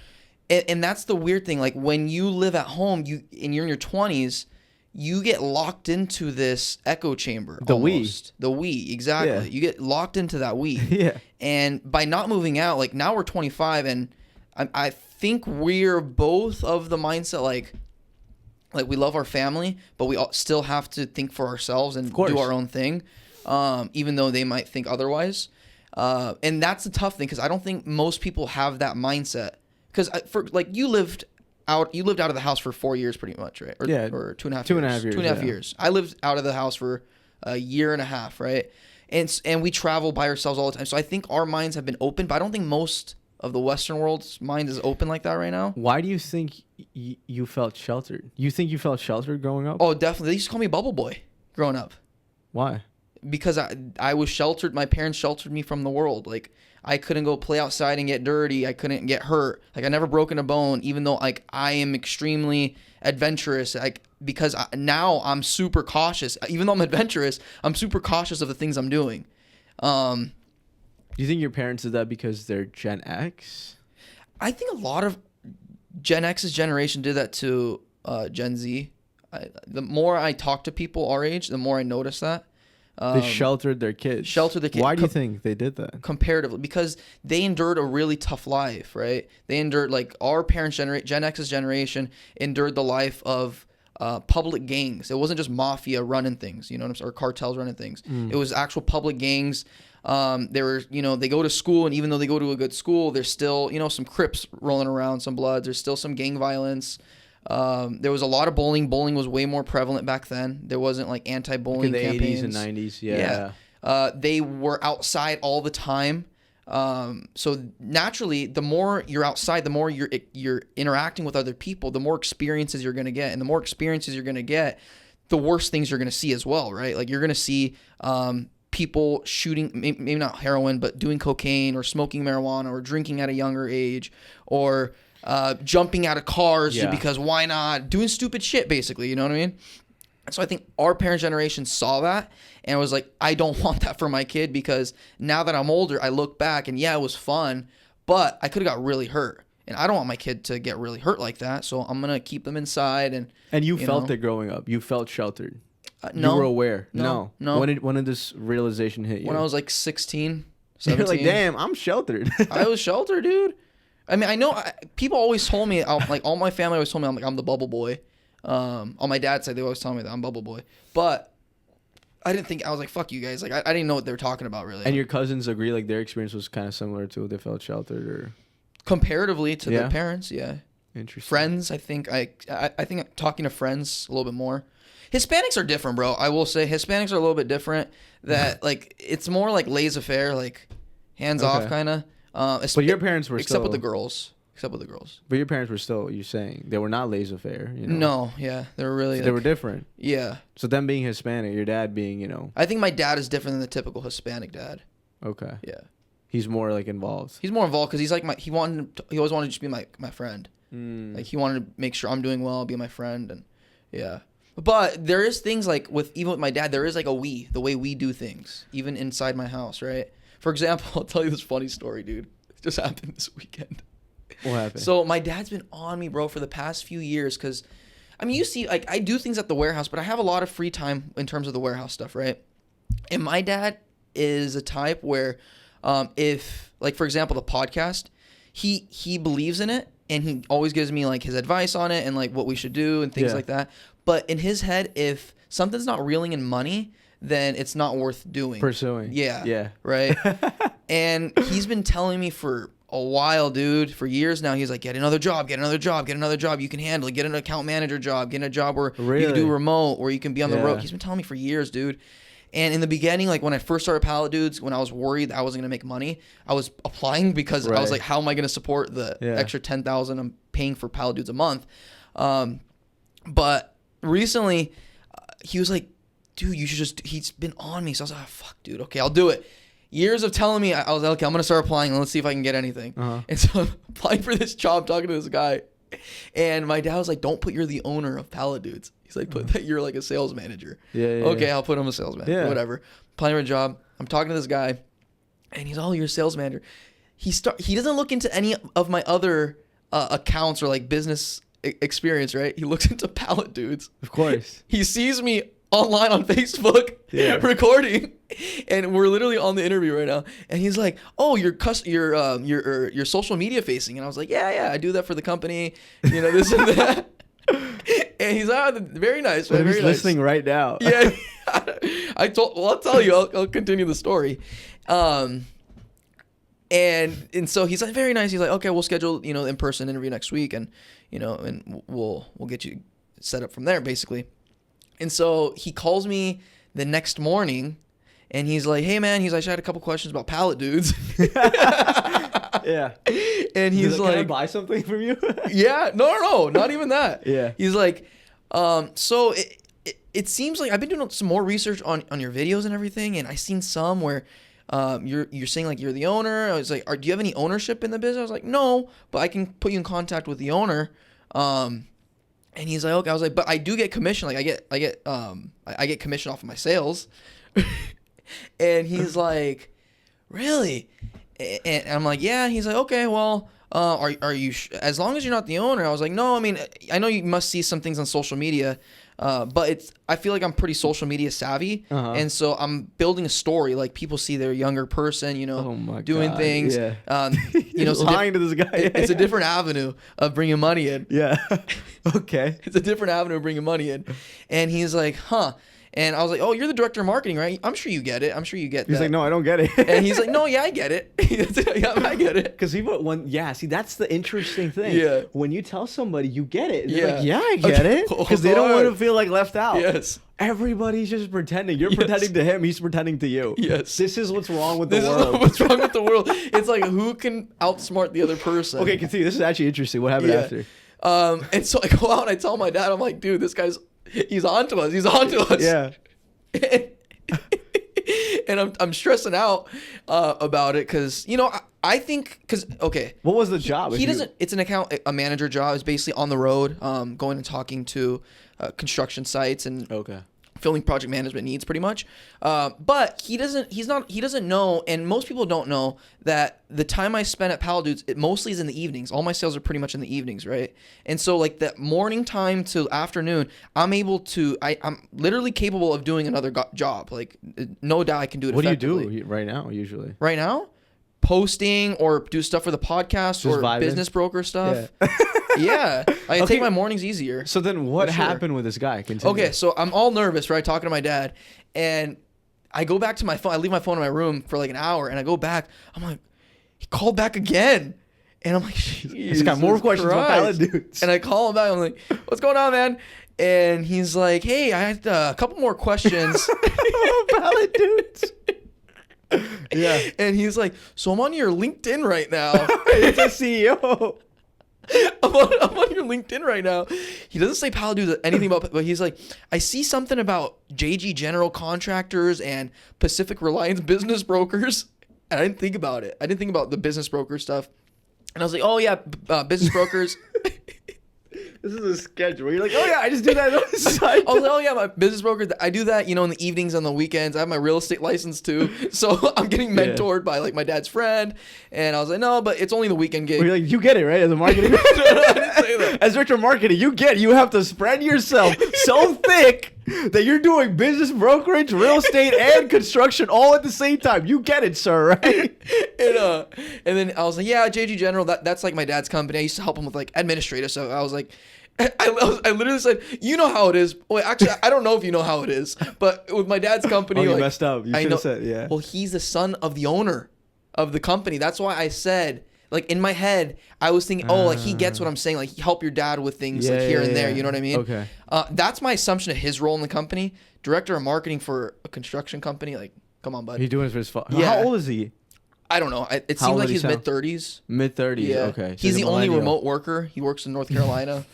Here. And that's the weird thing. Like when you live at home, and you're in your 20s, you get locked into this echo chamber. The we, exactly. Yeah. You get locked into that we. Yeah. And by not moving out, like now we're 25, and I think we're both of the mindset like we love our family, but we still have to think for ourselves and do our own thing, even though they might think otherwise. And that's the tough thing, because I don't think most people have that mindset. Because you lived out of the house for 4 years pretty much, right? Or 2.5 years. 2.5 years. I lived out of the house for a year and a half, right? And we travel by ourselves all the time. So I think our minds have been open, but I don't think most of the Western world's mind is open like that right now. Why do you think you felt sheltered? You think you felt sheltered growing up? Oh, definitely. They used to call me Bubble Boy growing up. Why? Because I was sheltered. My parents sheltered me from the world. Like, I couldn't go play outside and get dirty. I couldn't get hurt. Like, I never broken a bone, even though like I am extremely adventurous. Like, because now I'm super cautious. Even though I'm adventurous, I'm super cautious of the things I'm doing. Do you think your parents did that because they're Gen X? I think a lot of Gen X's generation did that to Gen Z. The more I talk to people our age, the more I notice that. They sheltered their kids. Why do you think they did that? Comparatively, because they endured a really tough life, right? They endured, like our parents' Gen X's generation endured the life of public gangs. It wasn't just mafia running things, you know what I'm saying, or cartels running things. It was actual public gangs. They were, they go to school, and even though they go to a good school, there's still, some Crips rolling around, some Bloods. There's still some gang violence. There was a lot of bullying. Bullying was way more prevalent back then. There wasn't like anti-bullying campaigns. In the 80s and 90s, yeah. They were outside all the time. So naturally, the more you're outside, the more you're interacting with other people, the more experiences you're going to get. And the more experiences you're going to get, the worse things you're going to see as well, right? Like you're going to see people shooting, maybe not heroin, but doing cocaine or smoking marijuana or drinking at a younger age, or jumping out of cars because why not? Doing stupid shit, basically, you know what I mean? So I think our parents' generation saw that and was like, I don't want that for my kid, because now that I'm older, I look back and it was fun, but I could have got really hurt. And I don't want my kid to get really hurt like that, so I'm going to keep them inside. And you felt it growing up? You felt sheltered? No. You were aware? No. When did this realization hit you? When I was like 16, 17. You're like, damn, I'm sheltered. I was sheltered, dude. I mean, I know people always told me, like all my family always told me I'm the Bubble Boy. On my dad's side, they always tell me that I'm Bubble Boy. But I didn't think, I was like, fuck you guys. Like, I didn't know what they were talking about, really. And your cousins agree, like, their experience was kind of similar to they felt sheltered, or? Comparatively to their parents, yeah. Interesting. Friends, I think talking to friends a little bit more. Hispanics are different, bro. I will say Hispanics are a little bit different. That, like, it's more like laissez-faire, like, hands off kind of. But your parents were except with the girls. But your parents were still, you're saying, they were not laissez-faire, No, yeah. They were really... they were different. Yeah. So them being Hispanic, your dad being, I think my dad is different than the typical Hispanic dad. Okay. Yeah. He's more, like, involved. He's more involved because he's like he always wanted to just be my friend. Like, he wanted to make sure I'm doing well, be my friend, and yeah. But there is things like even with my dad, there is like the way we do things, even inside my house, right? For example, I'll tell you this funny story, dude. It just happened this weekend. What happened? So my dad's been on me, bro, for the past few years because, I mean, you see, like, I do things at the warehouse, but I have a lot of free time in terms of the warehouse stuff, right? And my dad is a type where if, like, for example, the podcast, he believes in it, and he always gives me, like, his advice on it and, like, what we should do and things like that. But in his head, if something's not reeling in money, then it's not worth doing. Pursuing. Yeah. Yeah. Right? And he's been telling me for a while, dude, for years now. He's like, get another job. You can handle it. Get an account manager job. Get a job where you can do remote, where you can be on the road. He's been telling me for years, dude. And in the beginning, like when I first started Pallet Dudes, when I was worried that I wasn't gonna make money, I was applying because I was like, how am I gonna support the extra 10,000 I'm paying for Pallet Dudes a month? But recently, he was like, dude, you should just. He's been on me, so I was like, oh, fuck, dude, okay, I'll do it. Years of telling me, I was like, okay, I'm gonna start applying and let's see if I can get anything. And so I'm applying for this job, talking to this guy, and my dad was like, don't put you're the owner of Pallet Dudes. He's like, put that you're like a sales manager. Okay, I'll put him a sales manager. Whatever. Applying for a job. I'm talking to this guy, and he's you're a sales manager. He doesn't look into any of my other accounts or like business experience, right? He looks into Pallet Dudes. Of course. He sees me online on Facebook recording, and we're literally on the interview right now, and he's like, oh, you're social media facing, and I was like, yeah, I do that for the company, this and that. And he's very nice, man. He's listening right now. Yeah. I'll tell you, I'll continue the story. And so he's like, very nice. He's like, okay, we'll schedule, in-person interview next week, and and we'll get you set up from there, basically. And so he calls me the next morning, and he's like, hey man, I had a couple questions about Pallet Dudes. Yeah. And he's like, can I buy something from you? Yeah, no, not even that. Yeah. He's like, so it seems like I've been doing some more research on your videos and everything, and I seen some where you're saying like you're the owner. I was like, do you have any ownership in the business? I was like, no, but I can put you in contact with the owner. And he's like, okay. I was like, but I do get commission. Like I get commission off of my sales. And he's like, really? And I'm like, yeah. And he's like, okay, well, are you as long as you're not the owner? I was like, no. I mean, I know you must see some things on social media, but I feel like I'm pretty social media savvy, and so I'm building a story. Like people see their younger person, doing things. Yeah. Lying to this guy. It's a different avenue of bringing money in. Yeah. Okay. It's a different avenue of bringing money in, and he's like, huh. And I was like, oh, you're the director of marketing, right? I'm sure you get it. I'm sure you get that. He's like, no, I don't get it. And he's like, no, yeah, I get it. Yeah, I get it. Because see, that's the interesting thing. Yeah. When you tell somebody you get it, they're like, yeah, I get it. Because they don't want to feel like left out. Yes. Everybody's just pretending. You're pretending to him. He's pretending to you. Yes. This is what's wrong with the world. This is what's wrong with the world. It's like, who can outsmart the other person? Okay, continue. This is actually interesting. What happened after? And so I go out and I tell my dad, I'm like, dude, this guy's, he's on to us. He's on to us. Yeah. And I'm stressing out about it because I think okay, what was the job? It's a manager job. It's basically on the road, going and talking to construction sites and filming project management needs pretty much. But he doesn't know, and most people don't know that the time I spend at Pallet Dudes, it mostly is in the evenings. All my sales are pretty much in the evenings, right? And so like that morning time to afternoon, I'm literally capable of doing another job. Like no doubt I can do it. What do you do right now usually? Right now? Posting or do stuff for the podcast, just or vibing. Business broker stuff. Yeah. I take my mornings easier. So then what happened with this guy? Continue. Okay, so I'm all nervous, right? Talking to my dad. And I go back to my phone. I leave my phone in my room for like an hour. And I go back. I'm like, he called back again. And I'm like, he's got more questions about Pallet Dudes. And I call him back. I'm like, what's going on, man? And he's like, hey, I had a couple more questions. Pallet Dudes. Yeah. And he's like, so I'm on your LinkedIn right now. It's a CEO. I'm on your LinkedIn right now. He doesn't say Pallet Dudes anything about, but he's like, I see something about JG General Contractors and Pacific Reliance Business Brokers. And I didn't think about it. I didn't think about the business broker stuff. And I was like, oh yeah, business brokers. This is a schedule. You're like, oh yeah, I just do that on the side. I was like, oh yeah, my business broker. I do that, in the evenings, on the weekends. I have my real estate license too, so I'm getting mentored by like my dad's friend. And I was like, no, but it's only the weekend gig. Well, you're like, you get it, right? As a marketing, no, I didn't say that. As director of marketing, you have to spread yourself so thick that you're doing business brokerage, real estate, and construction all at the same time. You get it, sir, right? And then I was like, yeah, JG General. That's like my dad's company. I used to help him with like administrative. So I was like. I literally said, you know how it is. Wait, actually, I don't know if you know how it is, but with my dad's company, you messed up. You should have said, yeah. Well, he's the son of the owner of the company. That's why I said, like in my head, I was thinking, oh, like he gets what I'm saying. Like help your dad with things like here and there. You know what I mean? Okay. That's my assumption of his role in the company. Director of marketing for a construction company. Like, come on, bud. He's doing it for his father. Yeah. How old is he? I don't know. It How seems old like did he he's sound? mid-30s. Mid-30s. Yeah. Okay. So He's the only millennial. remote worker. He works in North Carolina.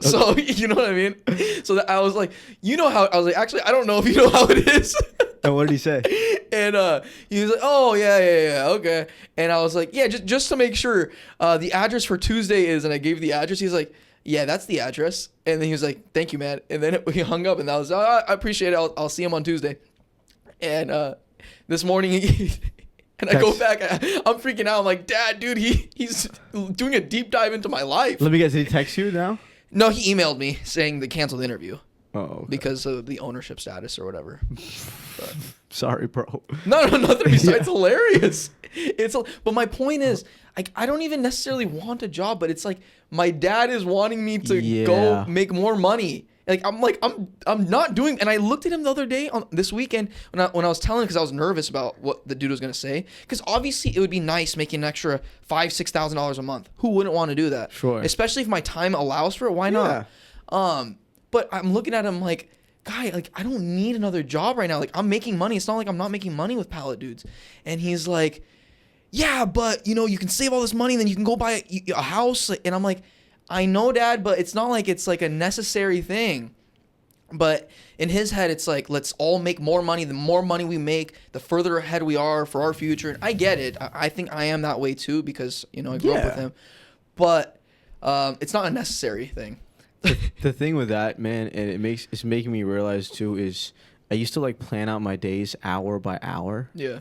So, you know what I mean? So that I was like, you know how, I was like, actually, I don't know if you know how it is. And what did he say? And he was like, oh, yeah, okay. And I was like, yeah, just to make sure, the address for Tuesday is, and I gave the address. He's like, yeah, that's the address. And then he was like, thank you, man. And then he hung up, and I was, I appreciate it. I'll see him on Tuesday. And this morning, and I go back, I'm freaking out. I'm like, Dad, dude, he's doing a deep dive into my life. Let me guess. Did he text you now? No, he emailed me saying they canceled the interview. Oh, okay. Because of the ownership status or whatever. But. Sorry, bro. No, nothing besides hilarious. But my point is, like, I don't even necessarily want a job, but it's like my dad is wanting me to go make more money. Like I'm not doing. And I looked at him the other day on this weekend when I was telling him, because I was nervous about what the dude was gonna say. Because obviously it would be nice making an extra $5,000-$6,000 a month. Who wouldn't want to do that? Sure. Especially if my time allows for it. Why not? But I'm looking at him like, guy, like I don't need another job right now. Like I'm making money. It's not like I'm not making money with pallet dudes. And he's like, yeah, but you know, you can save all this money and then you can go buy a house. And I'm like, I know, Dad, but it's not like it's like a necessary thing. But in his head, it's like, let's all make more money. The more money we make, the further ahead we are for our future. And I get it. I think I am that way too, because, you know, I grew up with him. But it's not a necessary thing. The thing with that, man, and it's making me realize too, is I used to like plan out my days hour by hour. Yeah.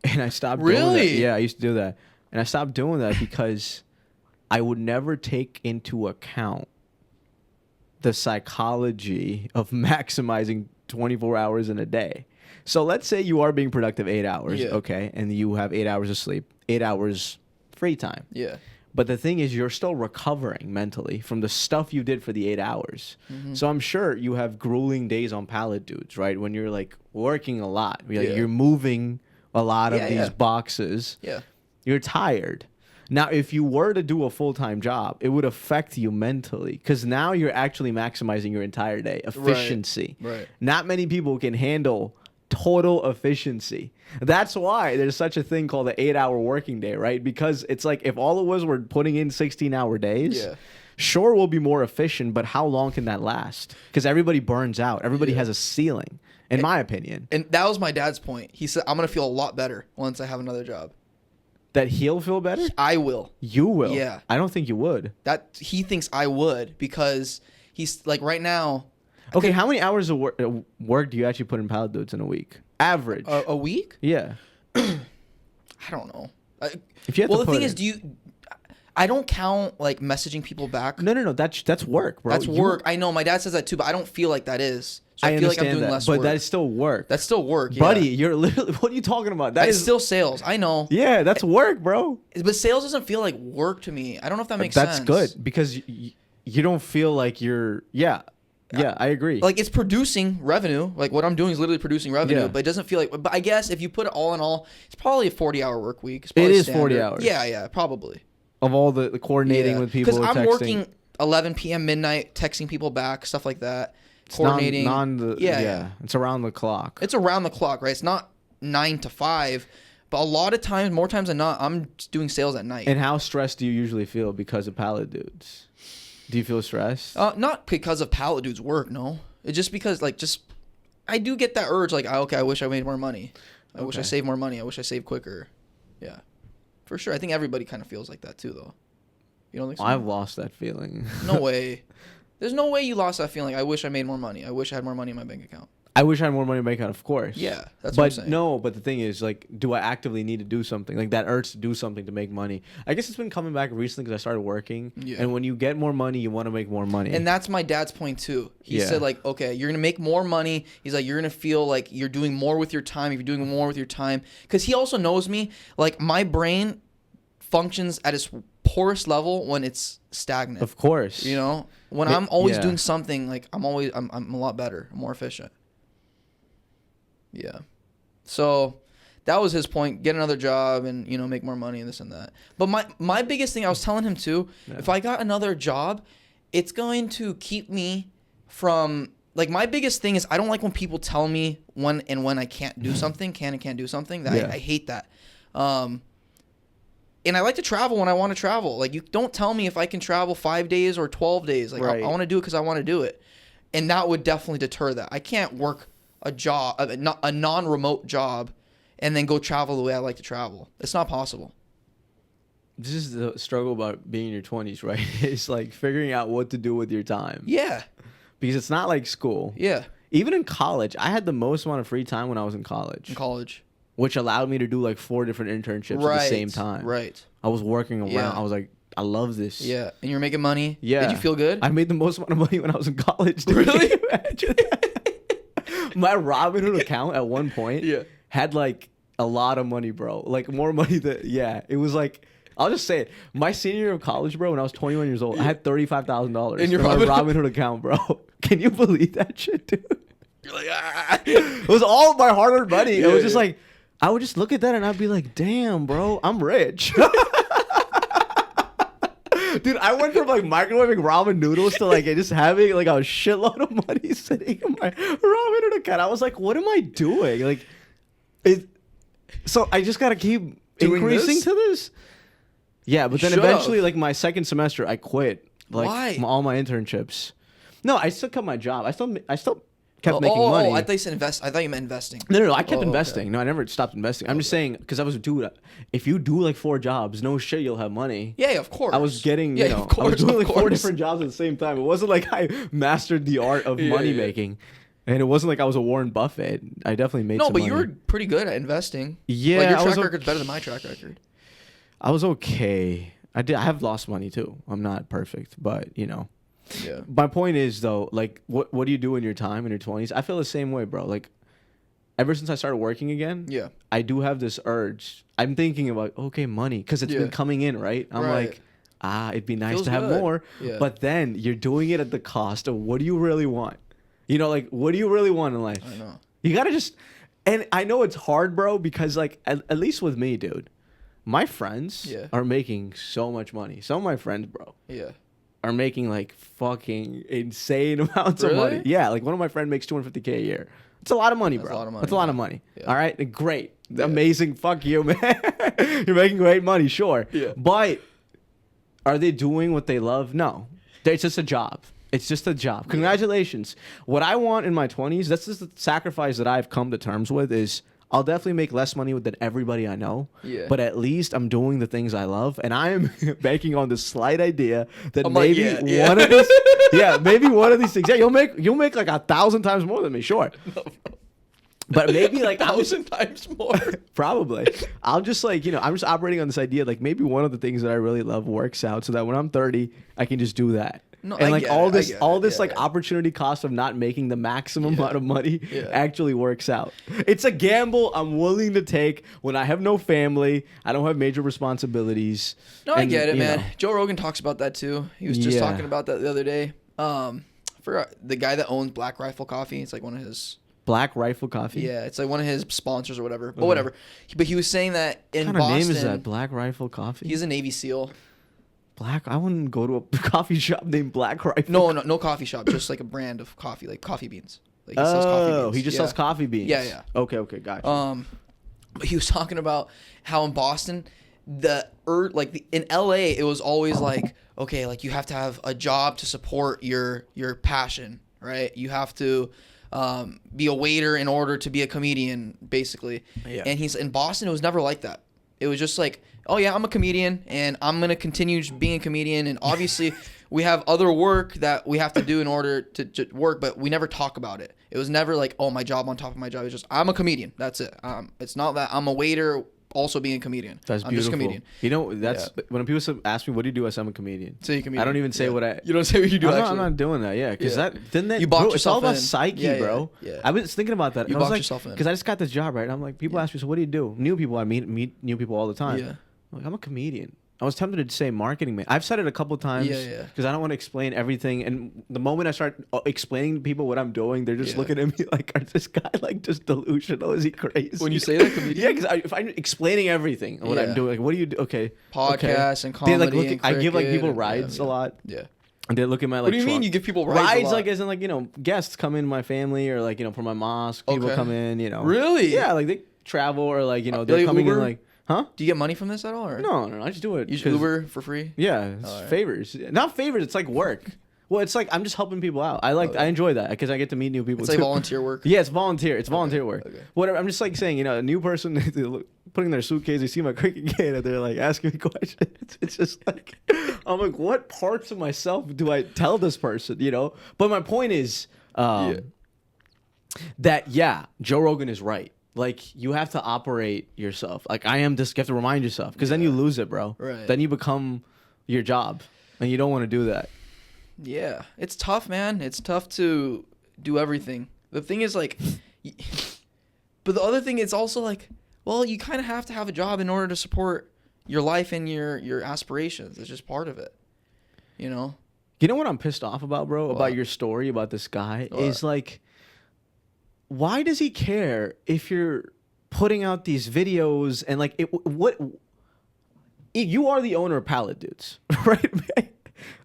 And I stopped doing that. Yeah, I used to do that. And I stopped doing that because I would never take into account the psychology of maximizing 24 hours in a day. So let's say you are being productive 8 hours, okay, and you have 8 hours of sleep, 8 hours free time. Yeah. But the thing is, you're still recovering mentally from the stuff you did for the 8 hours. Mm-hmm. So I'm sure you have grueling days on pallet dudes, right? When you're like working a lot, you're moving a lot of these boxes. Yeah. You're tired. Now, if you were to do a full-time job, it would affect you mentally, because now you're actually maximizing your entire day. Efficiency. Right. Not many people can handle total efficiency. That's why there's such a thing called the 8-hour working day, right? Because it's like, if all it was were putting in 16-hour days, sure, we'll be more efficient, but how long can that last? Because everybody burns out. Everybody has a ceiling, in my opinion. And that was my dad's point. He said, I'm going to feel a lot better once I have another job. That he'll feel better? I will. You will? Yeah. I don't think you would. That he thinks I would, because he's like, right now. Okay, how many hours of work do you actually put in pallet dudes in a week? Average. A week? Yeah. I don't know. If you have the thing is, I don't count like messaging people back. No. That's work, bro. That's work. I know. My dad says that too, but I don't feel like that is. So I feel like I'm doing less work. But that is still work. That's still work, buddy. You're literally. What are you talking about? That is still sales. I know. Yeah, that's work, bro. But sales doesn't feel like work to me. I don't know if that makes sense. That's good, because you don't feel like you're. Yeah, I agree. Like, it's producing revenue. Like, what I'm doing is literally producing revenue, but it doesn't feel like. But I guess if you put it all in all, it's probably a 40-hour work week. It is standard. 40 hours. Yeah, probably. Of all the coordinating with people, because I'm working 11 p.m. midnight, texting people back, stuff like that. Coordinating. It's around the clock. It's around the clock, right? It's not 9 to 5, but a lot of times, more times than not, I'm doing sales at night. And how stressed do you usually feel because of pallet dudes? Do you feel stressed? Not because of pallet dudes' work, no. It's just because, I do get that urge, like, okay, I wish I made more money. I wish I saved more money. I wish I saved quicker. Yeah, for sure. I think everybody kind of feels like that too, though. You don't think so? I've lost that feeling. No way. There's no way you lost that feeling. I wish I made more money. I wish I had more money in my bank account. I wish I had more money in my bank account, of course. Yeah, that's what I'm saying. No, but the thing is, like, do I actively need to do something? Like, that urge to do something to make money. I guess it's been coming back recently because I started working. Yeah. And when you get more money, you want to make more money. And that's my dad's point, too. He said, like, okay, you're going to make more money. He's like, you're going to feel like you're doing more with your time. If you're doing more with your time. Because he also knows me. Like, my brain functions at its poorest level when it's stagnant. Of course. You know? When I'm always doing something, like, I'm a lot better. I'm more efficient. Yeah. So that was his point. Get another job and, you know, make more money and this and that. But my biggest thing, I was telling him too, if I got another job, it's going to keep me from, like, my biggest thing is I don't like when people tell me when I can't do something, can and can't do something. I hate that. And I like to travel when I want to travel. Like, you don't tell me if I can travel 5 days or 12 days. Like, I want to do it because I want to do it. And that would definitely deter that. I can't work a job, a non-remote job, and then go travel the way I like to travel. It's not possible. This is the struggle about being in your 20s, right? It's like figuring out what to do with your time. Yeah. Because it's not like school. Yeah. Even in college, I had the most amount of free time when I was in college. Which allowed me to do like 4 different internships at the same time. Right. I was working around. I was like, I love this. Yeah. And you're making money? Yeah. Did you feel good? I made the most amount of money when I was in college. Dude. Really? Can you imagine? My Robinhood account at one point had like a lot of money, bro. Like more money than, it was like, I'll just say it. My senior year of college, bro, when I was 21 years old, I had $35,000 in my Robinhood account, bro. Can you believe that shit, dude? You're like, ah. It was all my hard-earned money. It was just like, I would just look at that and I'd be like, damn, bro, I'm rich. Dude, I went from like microwaving ramen noodles to like just having like a shitload of money sitting in my Robinhood account. I was like, what am I doing? Like, so I just gotta keep increasing to this. Yeah, but then eventually, like my second semester, I quit. Like, why? All my internships. No, I still kept my job. I still kept making money. Oh, I thought you said invest. I thought you meant investing. No, I kept investing. Okay. No, I never stopped investing. I'm just saying, because I was, dude, if you do like 4 jobs, no shit, you'll have money. Yeah, of course. I was getting, I was doing like 4 different jobs at the same time. It wasn't like I mastered the art of money making. And it wasn't like I was a Warren Buffett. I definitely made some money. No, but you were pretty good at investing. Yeah. Like, your track record's better than my track record. I was okay. I have lost money too. I'm not perfect, but you know. Yeah. My point is though, like, what do you do in your time in your 20s? I feel the same way, bro. Like, ever since I started working again, I do have this urge. I'm thinking about money, because it's been coming in, right? I'm like, it'd be nice to have more. Yeah. But then you're doing it at the cost of what do you really want? You know, like, what do you really want in life? I know. You gotta just, and I know it's hard, bro, because like at least with me, dude. My friends are making so much money. Some of my friends, bro, are making like fucking insane amounts of money. Yeah, like one of my friends makes $250K a year. It's a lot of money, bro. That's a lot of money. Yeah. All right, great, amazing. Fuck you, man. You're making great money, sure. Yeah. But are they doing what they love? No, it's just a job. It's just a job. Congratulations. What I want in my 20s, that's just the sacrifice that I've come to terms with is. I'll definitely make less money than everybody I know, but at least I'm doing the things I love, and I am banking on the slight idea that one of these, maybe one of these things, you'll make like 1,000 times more than me, sure. No, but maybe like 1,000 times more, probably. I'll just like I'm just operating on this idea like maybe one of the things that I really love works out, so that when I'm 30, I can just do that. No, and like all this opportunity cost of not making the maximum amount of money actually works out. It's a gamble I'm willing to take when I have no family, I don't have major responsibilities. No, I get it, man. Joe Rogan talks about that too. He was just talking about that the other day. For the guy that owns Black Rifle Coffee, it's like one of his Black Rifle Coffee. Yeah, it's like one of his sponsors or whatever. But whatever. But he was saying that in Boston. What kind of name is that? Black Rifle Coffee. He's a Navy SEAL. I wouldn't go to a coffee shop named Black Rifle. No coffee shop. Just like a brand of coffee, like coffee beans. Like he sells coffee beans. He just sells coffee beans. Yeah. Okay, gotcha. But he was talking about how in Boston, in LA, it was always like, okay, like you have to have a job to support your passion, right? You have to be a waiter in order to be a comedian, basically. Yeah. And he's in Boston. It was never like that. It was just like, oh yeah, I'm a comedian and I'm gonna continue being a comedian, and obviously we have other work that we have to do in order to work, but we never talk about it. It was never like, oh, my job on top of my job. It's just I'm a comedian. That's it. It's not that I'm a waiter also being a comedian. That's beautiful. I'm just a comedian. You know, that's when people ask me, what do you do? I say I'm a comedian. So you're a comedian. I don't even say what I. You don't say what you do. I'm not doing that. Yeah, because you box yourself it's all about in. psyche, bro. Yeah. I was thinking about that. You box yourself in because I just got this job, right? And I'm like, people ask me, so what do you do? New people, I meet new people all the time. Yeah. I'm like, I'm a comedian. I was tempted to say marketing man. I've said it a couple times because I don't want to explain everything. And the moment I start explaining to people what I'm doing, they're just looking at me like, "Is this guy like just delusional? Is he crazy?" When you say that, comedian? because if I'm explaining everything what I'm doing, like, what do you do? Okay, podcasts and comedy. They, like, I give like people rides a lot. Yeah. And they look at my like. What do you mean you give people rides? Like as in like guests come in my family or like for my mosque people come in Really? Yeah, like they travel or like they're coming Uber? in like huh? Do you get money from this at all? Or? No, I just do it. You just Uber for free? Yeah, it's favors. Not favors. It's like work. Well, it's like I'm just helping people out. I enjoy that because I get to meet new people. It's like volunteer work. Yeah, it's volunteer. It's volunteer work. Okay. Whatever. I'm just like saying, a new person putting their suitcase, they see my cricket game and they're like asking me questions. It's just like I'm like, what parts of myself do I tell this person? But my point is that Joe Rogan is right. Like you have to operate yourself. Like I am just. You have to remind yourself because then you lose it, bro. Right. Then you become your job, and you don't want to do that. Yeah, it's tough, man. It's tough to do everything. The thing is, like, but the other thing, it's also like, well, you kind of have to have a job in order to support your life and your aspirations. It's just part of it, You know what I'm pissed off about, bro? What? About your story about this guy is like, why does he care if you're putting out these videos and like you are the owner of Pallet Dudes, right?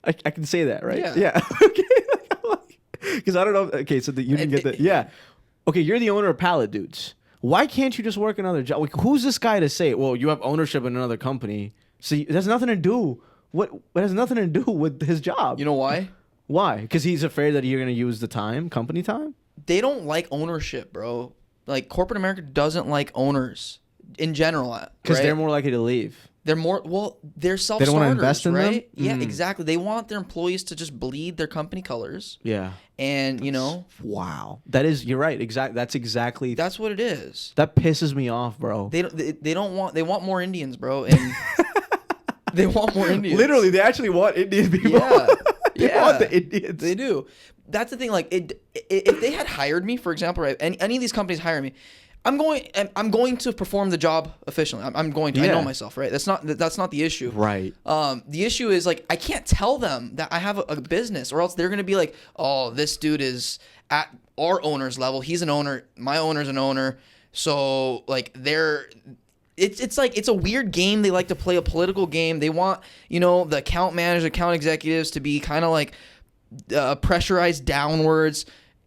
I can say that, right? Yeah. Okay. Because I don't know. Okay, so you didn't get that. Yeah. Okay, you're the owner of Pallet Dudes. Why can't you just work another job? Like, who's this guy to say, well, you have ownership in another company? So it has nothing to do. It has nothing to do with his job. You know why? Why? Because he's afraid that you're going to use the company time? They don't like ownership, bro. Like, corporate America doesn't like owners in general. Because they're more likely to leave. They're they're self-starters, they don't want to invest in right? them? Yeah, exactly. They want their employees to just bleed their company colors. Yeah. And, Wow. You're right. That's exactly. That's what it is. That pisses me off, bro. They want more Indians, bro. And they want more Indians. Literally, they actually want Indian people. Yeah. They want the Indians. They do. That's the thing. Like, if they had hired me, for example, right? Any of these companies hire me, I'm going to perform the job efficiently. I'm going to. Yeah. I know myself, right? That's not the issue. Right. The issue is like I can't tell them that I have a business, or else they're gonna be like, oh, this dude is at our owner's level. He's an owner. My owner's an owner. So like it's like it's a weird game. They like to play a political game. They want the account managers, account executives to be kind of like pressurized downwards.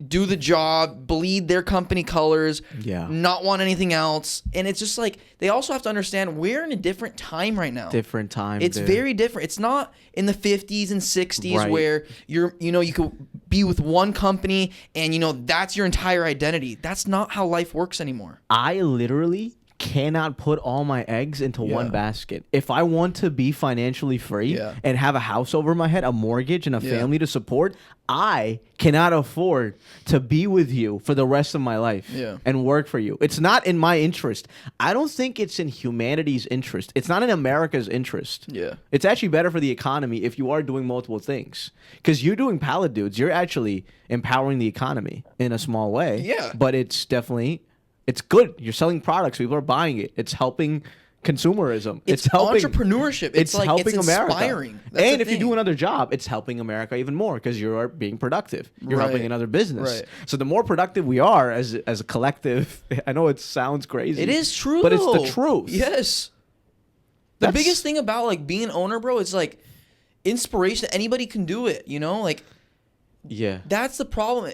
Do the job, bleed their company colors, not want anything else. And it's just like, they also have to understand we're in a different time right now. Different time. It's very different. It's not in the 50s and 60s where you could be with one company and that's your entire identity. That's not how life works anymore. I literally cannot put all my eggs into one basket. If I want to be financially free and have a house over my head, a mortgage, and a family to support, I cannot afford to be with you for the rest of my life and work for you. It's not in my interest. I don't think it's in humanity's interest. It's not in America's interest. Yeah. It's actually better for the economy if you are doing multiple things. Because you're doing Pallet Dudes, you're actually empowering the economy in a small way. Yeah. But it's definitely... It's good. You're selling products. People are buying it. It's helping consumerism. It's helping entrepreneurship. It's like helping it's inspiring. America. And if you do another job, it's helping America even more because you're being productive. You're helping another business. Right. So the more productive we are as a collective, I know it sounds crazy. It is true, but though. It's the truth. Yes. The biggest thing about like being an owner, bro, is like inspiration. Anybody can do it. Like. Yeah. That's the problem.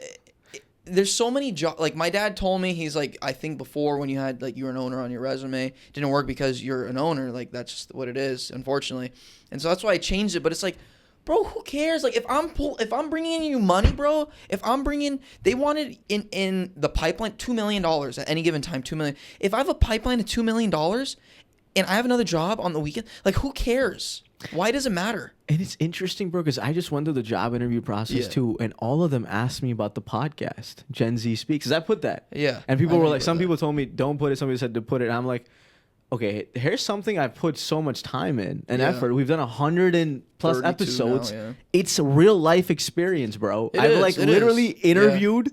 There's so many jobs. Like my dad told me, he's like, I think before when you had like you were an owner on your resume, didn't work because you're an owner. Like that's just what it is, unfortunately. And so that's why I changed it. But it's like, bro, who cares? Like if I'm bringing in you money, bro. They wanted in the pipeline $2 million at any given time, $2 million. If I have a pipeline of $2 million and I have another job on the weekend, like who cares? Why does it matter? And it's interesting, bro, because I just went through the job interview process too, and all of them asked me about the podcast, Gen Z Speaks, because I put that. Yeah. And people were like, some people told me, don't put it. Somebody said to put it. And I'm like, okay, here's something I've put so much time in and effort. We've done 100 and plus episodes. Now, It's a real life experience, bro. I've literally interviewed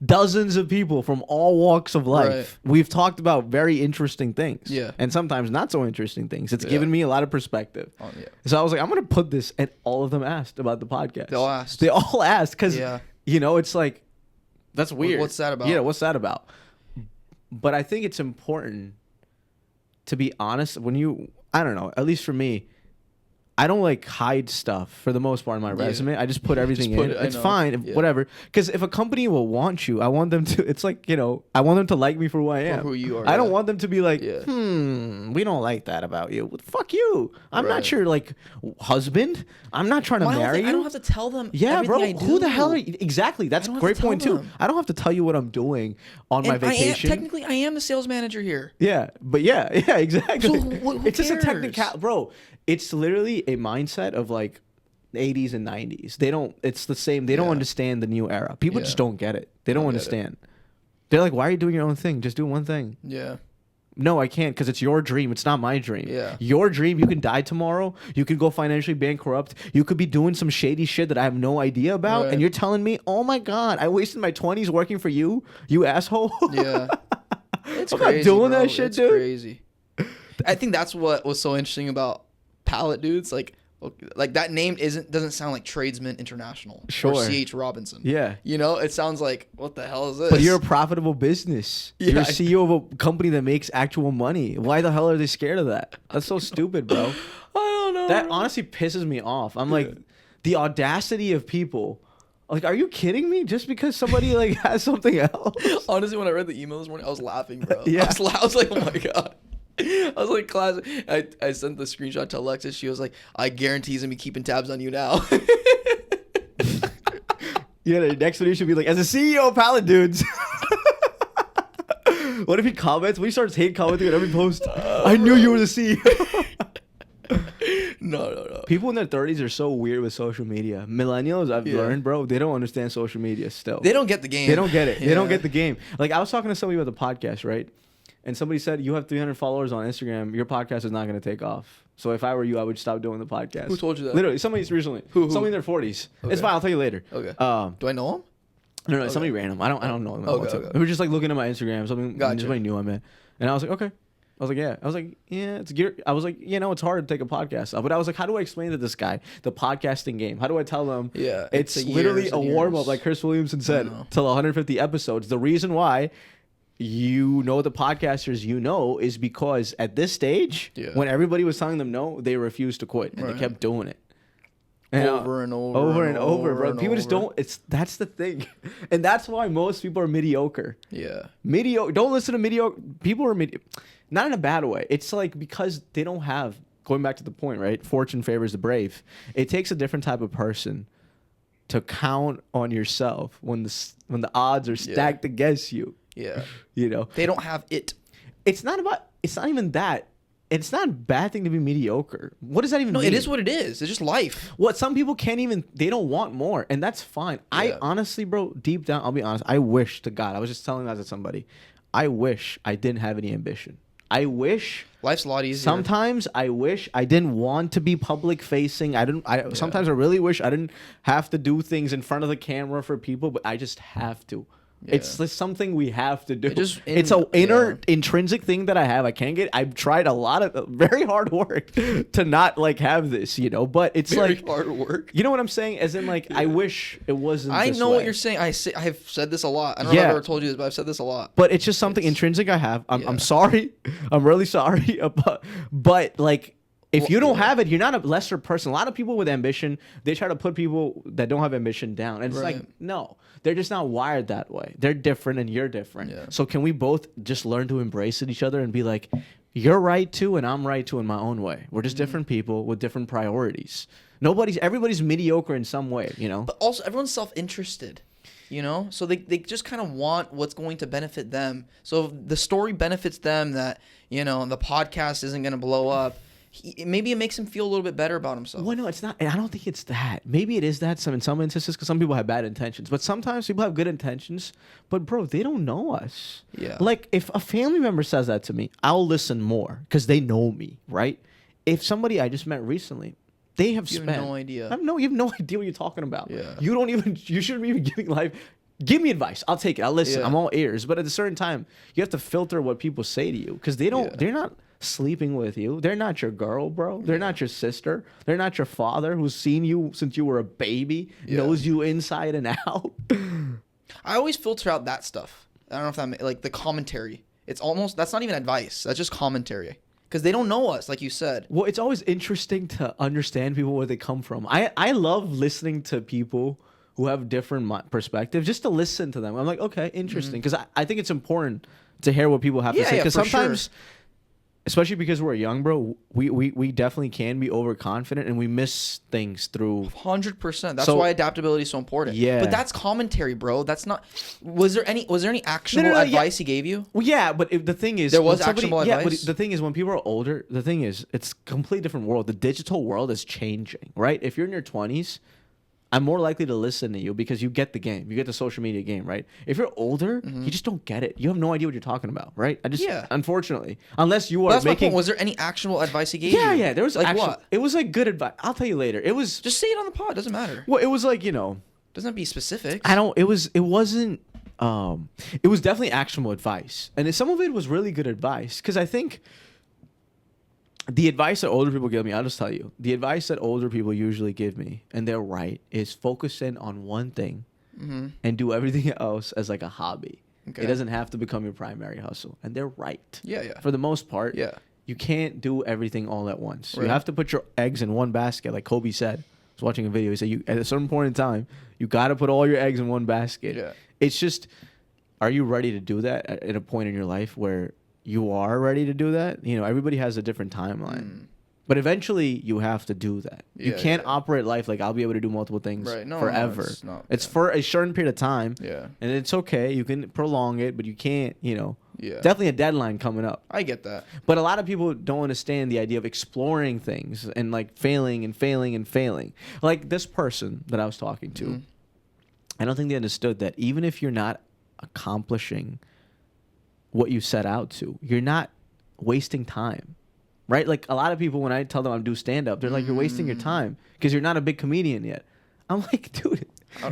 Dozens of people from all walks of life. Right. We've talked about very interesting things. Yeah. And sometimes not so interesting things. It's given me a lot of perspective. Oh, yeah. So I was like, I'm going to put this, and all of them asked about the podcast. They all asked. They all asked because, Yeah. you know, it's like, that's weird. What's that about? Yeah, what's that about? But I think it's important to be honest when you, I don't know, at least for me, I don't like hide stuff for the most part in my resume. I just put everything in. It's fine, whatever. Because if a company will want you, I want them to. It's like, you know, I want them to like me for who I am. For who you are. I don't want them to be like, we don't like that about you. Fuck you. I'm not your like husband. I'm not trying to marry you. I don't have to tell them. Yeah, bro. I do. Who the hell are you? Exactly. That's a great point too. I don't have to tell you what I'm doing on my vacation. Technically, I am the sales manager here. Yeah, but yeah, exactly. So who it's just a cares? technical, bro. It's literally a mindset of like 80s and 90s. They don't. It's the same. They don't understand the new era. People just don't get it. They don't understand. They're like, why are you doing your own thing? Just do one thing. Yeah. No, I can't because it's your dream. It's not my dream. Yeah. Your dream, you can die tomorrow. You could go financially bankrupt. You could be doing some shady shit that I have no idea about. Right. And you're telling me, oh my God, I wasted my 20s working for you, you asshole. Yeah. It's I'm crazy, not doing bro. that shit, it's dude. Crazy. I think that's what was so interesting about Pallet Dudes. Like that name doesn't sound like Tradesman International or C.H. Robinson. Yeah. You know, it sounds like, what the hell is this? But you're a profitable business. Yeah. You're a CEO of a company that makes actual money. Why the hell are they scared of that? That's so stupid, bro. I don't know. That honestly pisses me off. I'm like, the audacity of people. Like, are you kidding me? Just because somebody like has something else? Honestly, when I read the email this morning, I was laughing, bro. Yeah. I was like, oh my God. I was like, classic. I sent the screenshot to Alexis. She was like, I guarantee he's gonna be keeping tabs on you now. Yeah, the next video should be like, as a CEO of Pallet Dudes. What if he comments? When he starts hate commenting on every post, I knew you were the CEO. No. People in their 30s are so weird with social media. Millennials, I've learned, bro, they don't understand social media still. They don't get the game. They don't get it. They don't get the game. Like, I was talking to somebody about the podcast, right? And somebody said, you have 300 followers on Instagram. Your podcast is not going to take off. So if I were you, I would stop doing the podcast. Who told you that? Literally, somebody recently. Who? Somebody in their 40s. Okay. It's fine. I'll tell you later. Okay. Do I know him? No, somebody random. I don't know them. Okay. We were just like looking at my Instagram. Something Gotcha. somebody knew I met. And I was like, okay. I was like, yeah. I was like, yeah, it's gear. I was like, it's hard to take a podcast up. But I was like, how do I explain to this guy the podcasting game? How do I tell them? Yeah. It's literally a warm up, like Chris Williamson said, till 150 episodes. The reason why you know the podcasters is because at this stage, when everybody was telling them no, they refused to quit and they kept doing it. And over and over, bro. People just don't. That's the thing, and that's why most people are mediocre. Yeah, mediocre. Don't listen to mediocre. People are not in a bad way. It's like because they don't have. Going back to the point, right? Fortune favors the brave. It takes a different type of person to count on yourself when the odds are stacked against you. Yeah, you know they don't have it. It's not even that. It's not a bad thing to be mediocre. What does that even mean? No, it is what it is. It's just life. What some people they don't want more, and that's fine. Yeah. I honestly, bro, deep down, I'll be honest, I wish to God, I was just telling that to somebody, I wish I didn't have any ambition. I wish life's a lot easier. Sometimes I wish I didn't want to be public facing. Sometimes I really wish I didn't have to do things in front of the camera for people, but I just have to. Yeah. It's just something we have to do. It's an intrinsic thing that I have. I've tried a lot of very hard work to not like have this, but it's very like hard work. You know what I'm saying? As in like, I wish it wasn't. I know what you're saying. I have said this a lot. I don't know if I've ever told you this, but I've said this a lot. But it's just something intrinsic I have. I'm sorry. I'm really sorry. But like, if you don't have it, you're not a lesser person. A lot of people with ambition, they try to put people that don't have ambition down. And it's like, no, they're just not wired that way. They're different and you're different. Yeah. So can we both just learn to embrace each other and be like, you're right too and I'm right too in my own way. We're just different people with different priorities. Everybody's mediocre in some way, But also everyone's self-interested. So they just kind of want what's going to benefit them. So if the story benefits them that, the podcast isn't going to blow up, maybe it makes him feel a little bit better about himself. Well, no, it's not. I don't think it's that. Maybe it is that in some instances because some people have bad intentions. But sometimes people have good intentions. But, bro, they don't know us. Yeah. Like, if a family member says that to me, I'll listen more because they know me, right? If somebody I just met recently, they have spent... You have no idea. You have no idea what you're talking about. Yeah. You shouldn't even be giving life... give me advice. I'll take it. I'll listen. Yeah. I'm all ears. But at a certain time, you have to filter what people say to you because they don't. Yeah. They're not sleeping with you. They're not your girl, bro. They're not your sister. They're not your father who's seen you since you were a baby, knows you inside and out. I always filter out that stuff. I don't know if that like the commentary. It's almost that's not even advice. That's just commentary because they don't know us, like you said. Well, it's always interesting to understand people where they come from. I love listening to people who have different perspectives just to listen to them. I'm like, okay, interesting. Because I think it's important to hear what people have to say. Because sometimes, especially because we're young, bro, we definitely can be overconfident and we miss things through 100%. That's why adaptability is so important. Yeah. But that's commentary, bro. That's not. Was there any actionable advice he gave you? Well, yeah, but the thing is, there was actionable advice. Yeah, but the thing is, when people are older, the thing is, it's a completely different world. The digital world is changing, right? If you're in your 20s, I'm more likely to listen to you because you get the game. You get the social media game, right? If you're older, you just don't get it. You have no idea what you're talking about, right? Unfortunately, unless you are that's making. My point. Was there any actionable advice he gave you? Yeah, there was like what? It was like good advice. I'll tell you later. It was just say it on the pod. Doesn't matter. Well, it was like doesn't have to be specific. It wasn't. It was definitely actionable advice, and some of it was really good advice because I think. The advice that older people give me, I'll just tell you, the advice that older people usually give me, and they're right, is focus in on one thing and do everything else as like a hobby. Okay. It doesn't have to become your primary hustle. And they're right. Yeah. For the most part, you can't do everything all at once. Right. You have to put your eggs in one basket, like Kobe said. I was watching a video. He said, at a certain point in time, you got to put all your eggs in one basket. Yeah. It's just, are you ready to do that at a point in your life where you are ready to do that? Everybody has a different timeline. But eventually you have to do that. You can't operate life like I'll be able to do multiple things forever. It's for a certain period of time. Yeah. And it's okay. You can prolong it, but you can't, definitely a deadline coming up. I get that. But a lot of people don't understand the idea of exploring things and like failing and failing and failing. Like this person that I was talking to, I don't think they understood that even if you're not accomplishing what you set out to, you're not wasting time, right? Like a lot of people, when I tell them I'm do stand up, they're like, you're wasting your time because you're not a big comedian yet. I'm like, dude,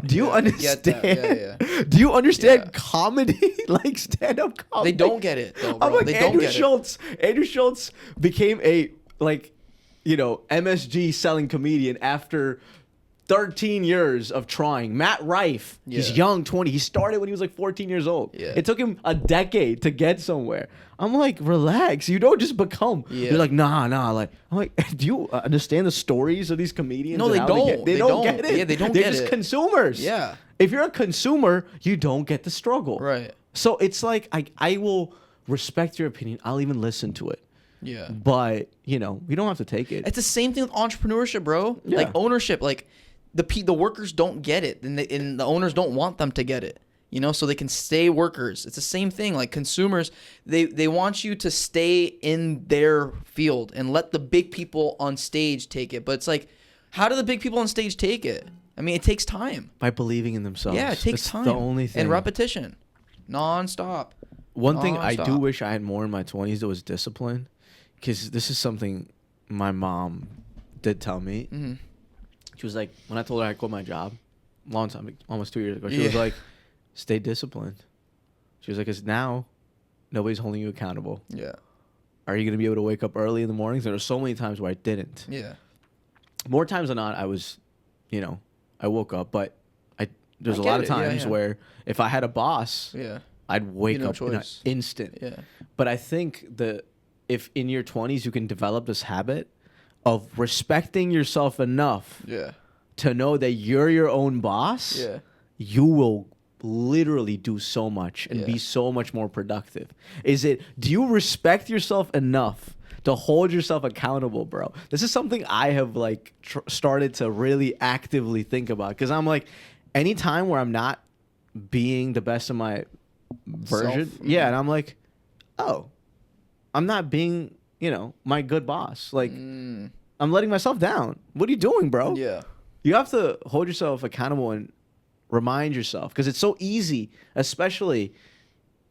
do you understand? Do you understand comedy? Like stand up comedy? They don't get it though, bro. I'm like, they Andrew don't get Schultz. Andrew Schultz became a MSG selling comedian after 13 years of trying. Matt Rife, he's young, 20. He started when he was like 14 years old. Yeah. It took him a decade to get somewhere. I'm like, relax. You don't just become. Yeah. You're like, nah. Like, I'm like, do you understand the stories of these comedians? No, they don't. They don't get it. Yeah, they don't They're get it. They're just consumers. Yeah. If you're a consumer, you don't get the struggle. Right. So it's like, I will respect your opinion. I'll even listen to it. Yeah. But, you don't have to take it. It's the same thing with entrepreneurship, bro. Yeah. Like ownership, like the workers don't get it, and the owners don't want them to get it. So they can stay workers. It's the same thing. Like consumers, they want you to stay in their field and let the big people on stage take it. But it's like, how do the big people on stage take it? I mean, it takes time. By believing in themselves. Yeah, it takes time. The only thing. And repetition. Non-stop. One thing I do wish I had more in my 20s, though, was discipline. Because this is something my mom did tell me. Mm-hmm. She was like, when I told her I quit my job, long time, almost 2 years ago, she was like, stay disciplined. She was like, because now nobody's holding you accountable. Yeah. Are you going to be able to wake up early in the mornings? There were so many times where I didn't. Yeah. More times than not, I was, I woke up, but there's a lot of times where if I had a boss, I'd wake up in an instant. Yeah. But I think if in your 20s you can develop this habit of respecting yourself enough to know that you're your own boss, you will literally do so much and be so much more productive. Do you respect yourself enough to hold yourself accountable, bro? This is something I have started to really actively think about, because I'm like, anytime where I'm not being the best of my version, and I'm like, oh, I'm not being, my good boss. Like, I'm letting myself down. What are you doing, bro? Yeah. You have to hold yourself accountable and remind yourself, because it's so easy, especially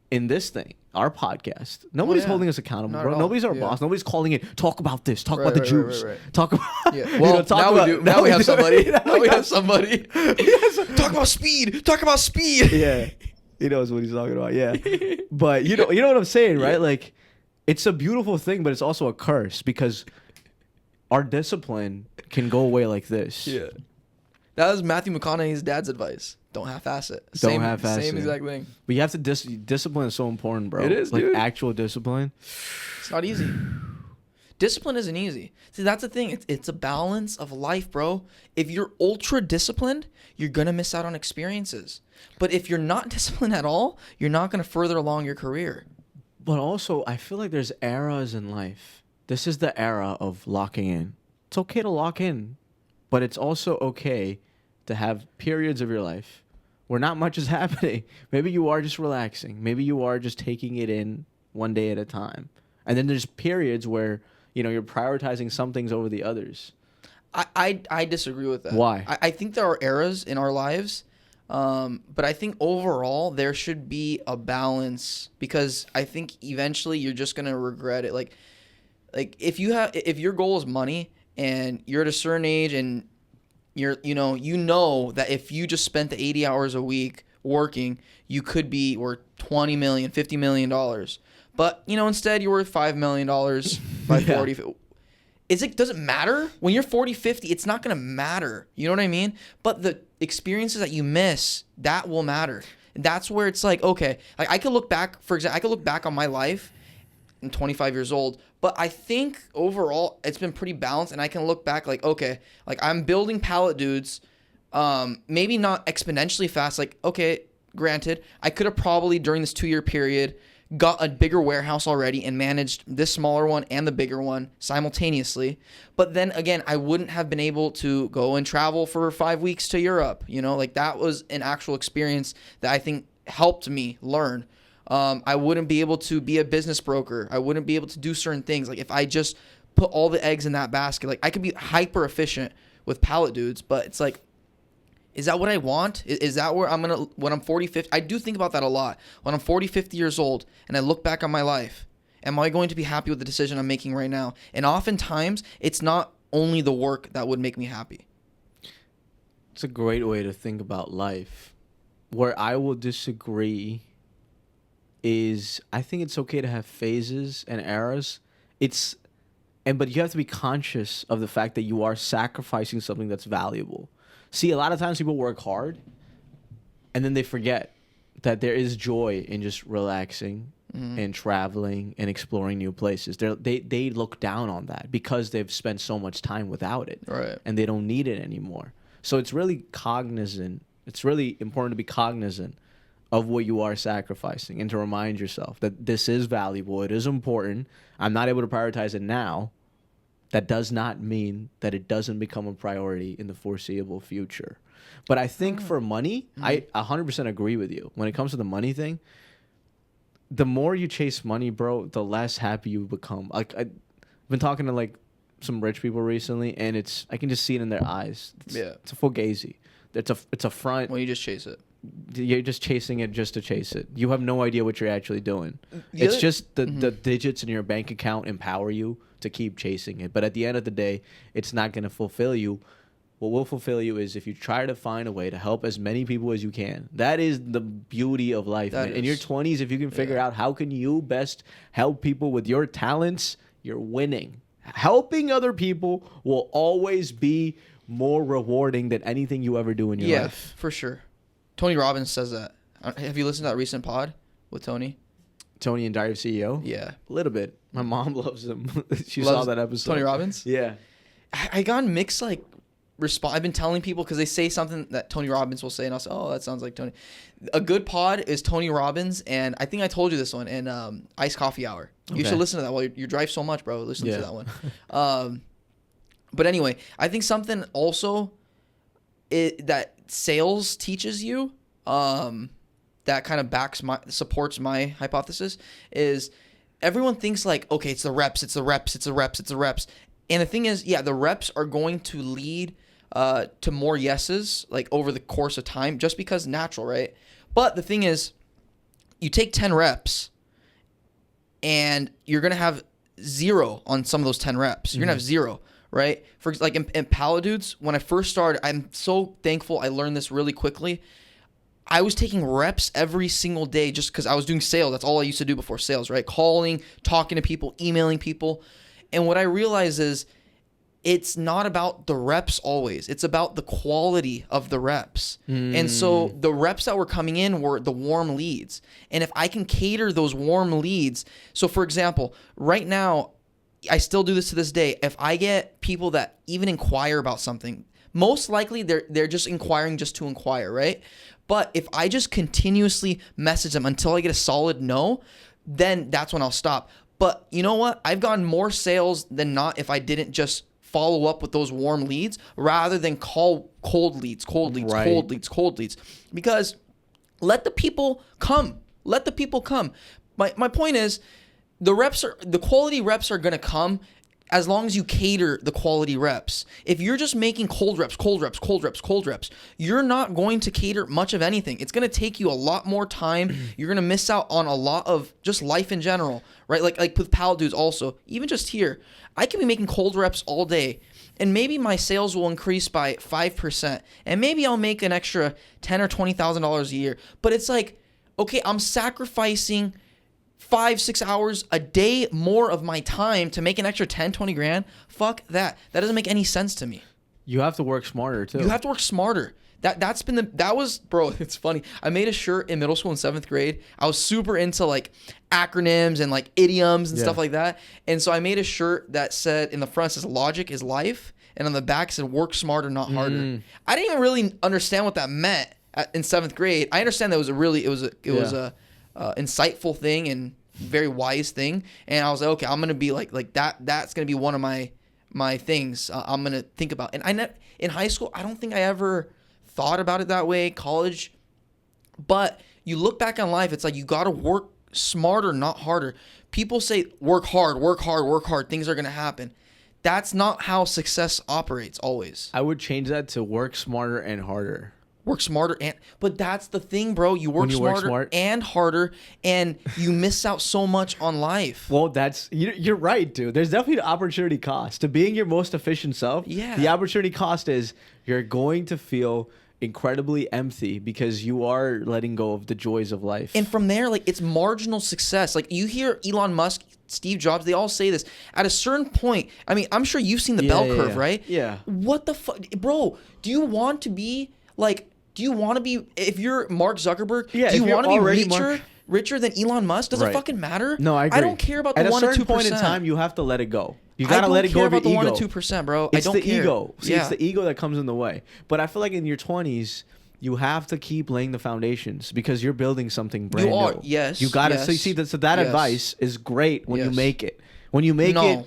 in this thing. our podcast. Nobody's holding us accountable, Not bro. at all. Nobody's our boss. Nobody's calling it. Talk about this. Talk about the Jews. Right. Talk about. Yeah. Well, now we do. Now we have somebody. Now we have somebody. Talk about speed. Talk about speed. Yeah, he knows what he's talking about. Yeah, but you know what I'm saying, right? Like, it's a beautiful thing, but it's also a curse because our discipline can go away like this. Yeah. That was Matthew McConaughey's dad's advice. Don't half-ass it. Don't half-ass it. Same exact thing. But you have to discipline is so important, bro. It is, like dude. actual discipline. It's not easy. Discipline isn't easy. See, that's the thing. It's a balance of life, bro. If you're ultra disciplined, you're gonna miss out on experiences. But if you're not disciplined at all, you're not gonna further along your career. But also, I feel like there's eras in life. This is the era of locking in. It's okay to lock in, but it's also okay to have periods of your life where not much is happening. Maybe you are just relaxing. Maybe you are just taking it in one day at a time. And then there's periods where, you're prioritizing some things over the others. I disagree with that. Why? I think there are eras in our lives, but I think overall there should be a balance because I think eventually you're just gonna regret it. Like if your goal is money and you're at a certain age and you know that if you just spent the 80 hours a week working, you could be worth $20 million, $50 million. But, instead you're worth $5 million by 40. Does it matter? When you're 40, 50, it's not going to matter. You know what I mean? But the experiences that you miss, that will matter. That's where it's like, okay, like I could look back, for example, I could look back on my life. I'm 25 years old, but I think overall it's been pretty balanced and I can look back like, okay, like I'm building pallet dudes, maybe not exponentially fast. Like, okay, granted, I could have probably during this 2-year period got a bigger warehouse already and managed this smaller one and the bigger one simultaneously. But then again, I wouldn't have been able to go and travel for 5 weeks to Europe. Like that was an actual experience that I think helped me learn. I wouldn't be able to be a business broker. I wouldn't be able to do certain things. Like if I just put all the eggs in that basket, like I could be hyper efficient with pallet dudes, but it's like, is that what I want? Is that where when I'm 40, 50? I do think about that a lot. When I'm 40, 50 years old and I look back on my life, am I going to be happy with the decision I'm making right now? And oftentimes it's not only the work that would make me happy. It's a great way to think about life. Where I will disagree is I think it's okay to have phases and eras. But you have to be conscious of the fact that you are sacrificing something that's valuable. See, a lot of times people work hard and then they forget that there is joy in just relaxing and traveling and exploring new places. They look down on that because they've spent so much time without it. Right. And they don't need it anymore. So it's really cognizant. It's really important to be cognizant of what you are sacrificing and to remind yourself that this is valuable. It is important. I'm not able to prioritize it now. That does not mean that it doesn't become a priority in the foreseeable future. But I think for money, I 100% agree with you. When it comes to the money thing, the more you chase money, bro, the less happy you become. Like I've been talking to like some rich people recently, and I can just see it in their eyes. It's a fugazi. It's a front. Well, you just chase it. You're just chasing it just to chase it. You have no idea what you're actually doing. It's just the digits in your bank account empower you to keep chasing it. But at the end of the day, it's not going to fulfill you. What will fulfill you is if you try to find a way to help as many people as you can. That is the beauty of life, man. In your 20s, if you can figure out how can you best help people with your talents, you're winning. Helping other people will always be more rewarding than anything you ever do in your life. Yeah, for sure. Tony Robbins says that. Have you listened to that recent pod with Tony? Tony and Diary of CEO? Yeah. A little bit. My mom loves him. She saw that episode. Tony Robbins? Yeah. I got mixed, like, response. I've been telling people because they say something that Tony Robbins will say, and I'll say, oh, that sounds like Tony. A good pod is Tony Robbins, and I think I told you this one, in Iced Coffee Hour. You should listen to that. Well, you drive so much, bro. Listen to that one. But anyway, I think something also that sales teaches you that kind of supports my hypothesis is everyone thinks like, okay, it's the reps. And the thing is, yeah, the reps are going to lead to more yeses like over the course of time just because natural, right? But the thing is, you take 10 reps and you're gonna have 0 on some of those 10 reps. You're gonna have 0, right? For like in Paladudes, when I first started, I'm so thankful I learned this really quickly. I was taking reps every single day just because I was doing sales. That's all I used to do before sales, right? Calling, talking to people, emailing people. And what I realized is it's not about the reps always. It's about the quality of the reps. And so the reps that were coming in were the warm leads. And if I can cater those warm leads, so for example, right now, I still do this to this day. If I get people that even inquire about something, most likely they're just inquiring just to inquire, right? But if I just continuously message them until I get a solid no, then that's when I'll stop. But you know what? I've gotten more sales than not if I didn't just follow up with those warm leads rather than call cold leads. Because let the people come. Let the people come. My point is the quality reps are going to come as long as you cater the quality reps. If you're just making cold reps, you're not going to cater much of anything. It's going to take you a lot more time. You're going to miss out on a lot of just life in general, right? Like with Paladudes also, even just here, I can be making cold reps all day, and maybe my sales will increase by 5%, and maybe I'll make an extra $10,000 or $20,000 a year. But it's like, okay, I'm sacrificing 5-6 hours a day more of my time to make an extra 10-20 grand. Fuck that. That doesn't make any sense to me. You have to work smarter too. You have to work smarter. Bro, it's funny. I made a shirt in middle school in 7th grade. I was super into like acronyms and like idioms and stuff like that. And so I made a shirt that said, in the front says logic is life, and on the back said work smarter, not harder. I didn't even really understand what that meant in 7th grade. I understand that it was a insightful thing and very wise thing, and I was like, okay, I'm gonna be like that. That's gonna be one of my things I'm gonna think about. And in high school, I don't think I ever thought about it that way. College, but you look back on life, it's like you gotta work smarter, not harder. People say work hard. Things are gonna happen. That's not how success operates always. I would change that to work smarter and harder. Work smarter, but that's the thing, bro. You work smarter and harder, and you miss out so much on life. Well, you're right, dude. There's definitely an opportunity cost to being your most efficient self. Yeah. The opportunity cost is you're going to feel incredibly empty because you are letting go of the joys of life. And from there, like, it's marginal success. Like, you hear Elon Musk, Steve Jobs, they all say this. At a certain point, I mean, I'm sure you've seen the bell curve, right? Yeah. What the fuck, bro? Do you want to be if you're Mark Zuckerberg, do you want to be richer than Elon Musk? Does it fucking matter? No, I agree. I don't care about the 1% to 2%. At a certain point in time, you have to let it go. You gotta let it go of your ego. I don't care about the 1% to 2%, bro. It's I don't the care. ego. See, it's the ego that comes in the way. But I feel like in your 20s, you have to keep laying the foundations because you're building something brand new. Yes. You gotta see that advice is great when you make it. When you make it.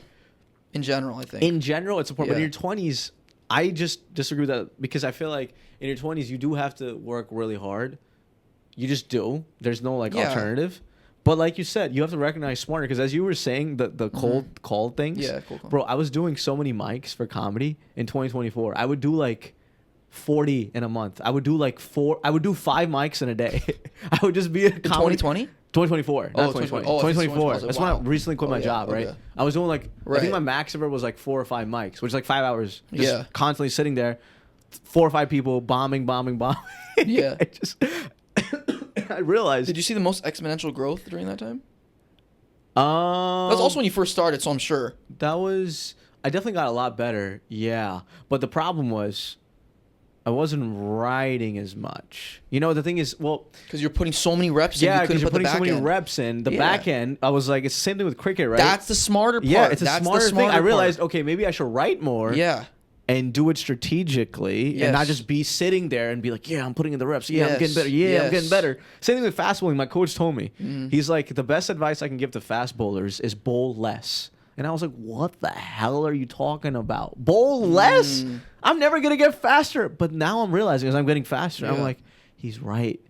In general, I think. In general, it's important. But in your 20s, I just disagree with that because I feel like in your 20s, you do have to work really hard. You just do. There's no alternative. But like you said, you have to recognize smarter because as you were saying, the cold call things. Yeah, cold call. Bro, I was doing so many mics for comedy in 2024. I would do like 40 in a month. I would do like 5 mics in a day. I would just be a comedy. 2020? 2024. Not 2020. 2024. That's when I recently quit my job, right? Okay. I was doing like, I think my max ever was like 4 or 5 mics, which is like 5 hours. Just constantly sitting there, 4 or 5 people bombing. Yeah. I realized. Did you see the most exponential growth during that time? That's also when you first started, so I'm sure. I definitely got a lot better, yeah. But the problem was, I wasn't writing as much. You know, the thing is, well... Because you're putting so many reps in, yeah, because you're putting so many reps in. The back end, I was like, it's the same thing with cricket, right? That's the smarter part. Yeah, it's a smarter thing. I realized, okay, maybe I should write more. Yeah. And do it strategically and not just be sitting there and be like, yeah, I'm putting in the reps. Yeah, I'm getting better. Yeah, I'm getting better. Same thing with fast bowling. My coach told me. He's like, the best advice I can give to fast bowlers is bowl less. And I was like, what the hell are you talking about? Bowl less? I'm never going to get faster. But now I'm realizing as I'm getting faster, I'm like, he's right.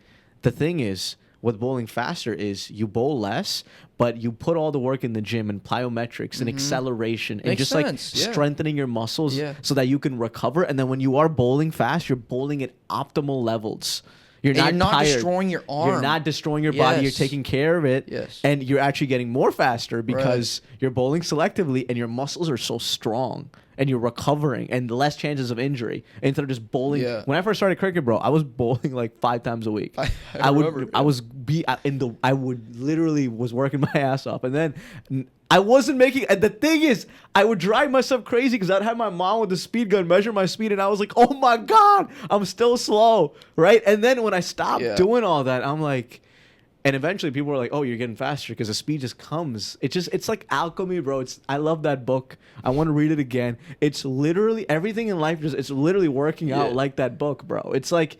The thing is, with bowling faster is you bowl less, but you put all the work in the gym and plyometrics and acceleration and just like strengthening your muscles so that you can recover. And then when you are bowling fast, you're bowling at optimal levels. You're And not tired. destroying your arm. You're not destroying your body. You're Yes. taking care of it. Yes. And you're actually getting more faster because you're bowling selectively and your muscles are so strong and you're recovering and less chances of injury instead of just bowling. Yeah. When I first started cricket, bro, I was bowling like 5 times a week. I remember, I would literally was working my ass off, and then I wasn't making. And the thing is, I would drive myself crazy because I'd have my mom with the speed gun measure my speed, and I was like, "Oh my god, I'm still slow," right? And then when I stopped doing all that, I'm like, and eventually people were like, "Oh, you're getting faster because the speed just comes." It's like alchemy, bro. I love that book. I want to read it again. It's literally everything in life. It's literally working out like that book, bro. It's like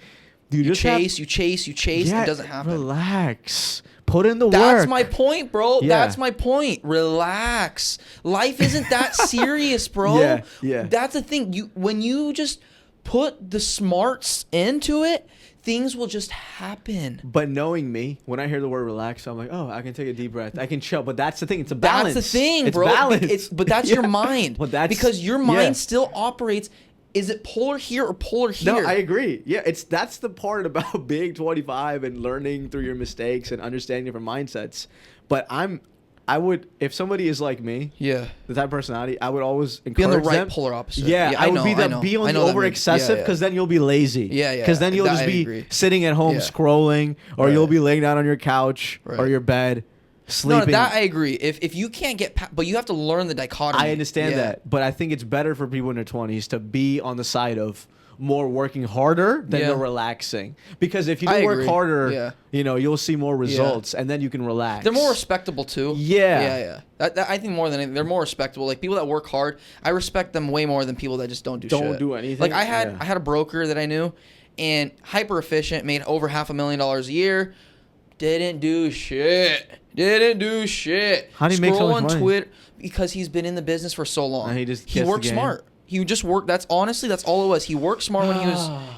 you chase. It doesn't happen. Relax. Put in the work. That's my point, bro. Yeah. That's my point. Relax. Life isn't that serious, bro. Yeah. That's the thing. When you just put the smarts into it, things will just happen. But knowing me, when I hear the word relax, I'm like, oh, I can take a deep breath. I can chill. But that's the thing. It's a balance. That's the thing, it's bro. Balance. But that's your mind. Well, because your mind still operates. Is it polar here or polar here? No, I agree. Yeah, that's the part about being 25 and learning through your mistakes and understanding different mindsets. But I would, if somebody is like me, the type of personality, I would always encourage be on the right them. polar opposite. Yeah, I would be on the over excessive because then you'll be lazy. Yeah. Because then you'll just be sitting at home scrolling, or you'll be laying down on your couch or your bed. Sleeping. No, that I agree. If you can't get but you have to learn the dichotomy. I understand that, but I think it's better for people in their 20s to be on the side of more working harder than the relaxing. Because if you do work harder, you'll see more results, and then you can relax. They're more respectable too. Yeah. That, I think more than anything, they're more respectable. Like people that work hard, I respect them way more than people that just don't do shit. Don't do anything. Like I had a broker that I knew, and hyper efficient, made over $500,000 a year, didn't do shit. How do you make so much money? Scroll on Twitter because he's been in the business for so long. And he worked smart. He just worked. That's all it was. He worked smart when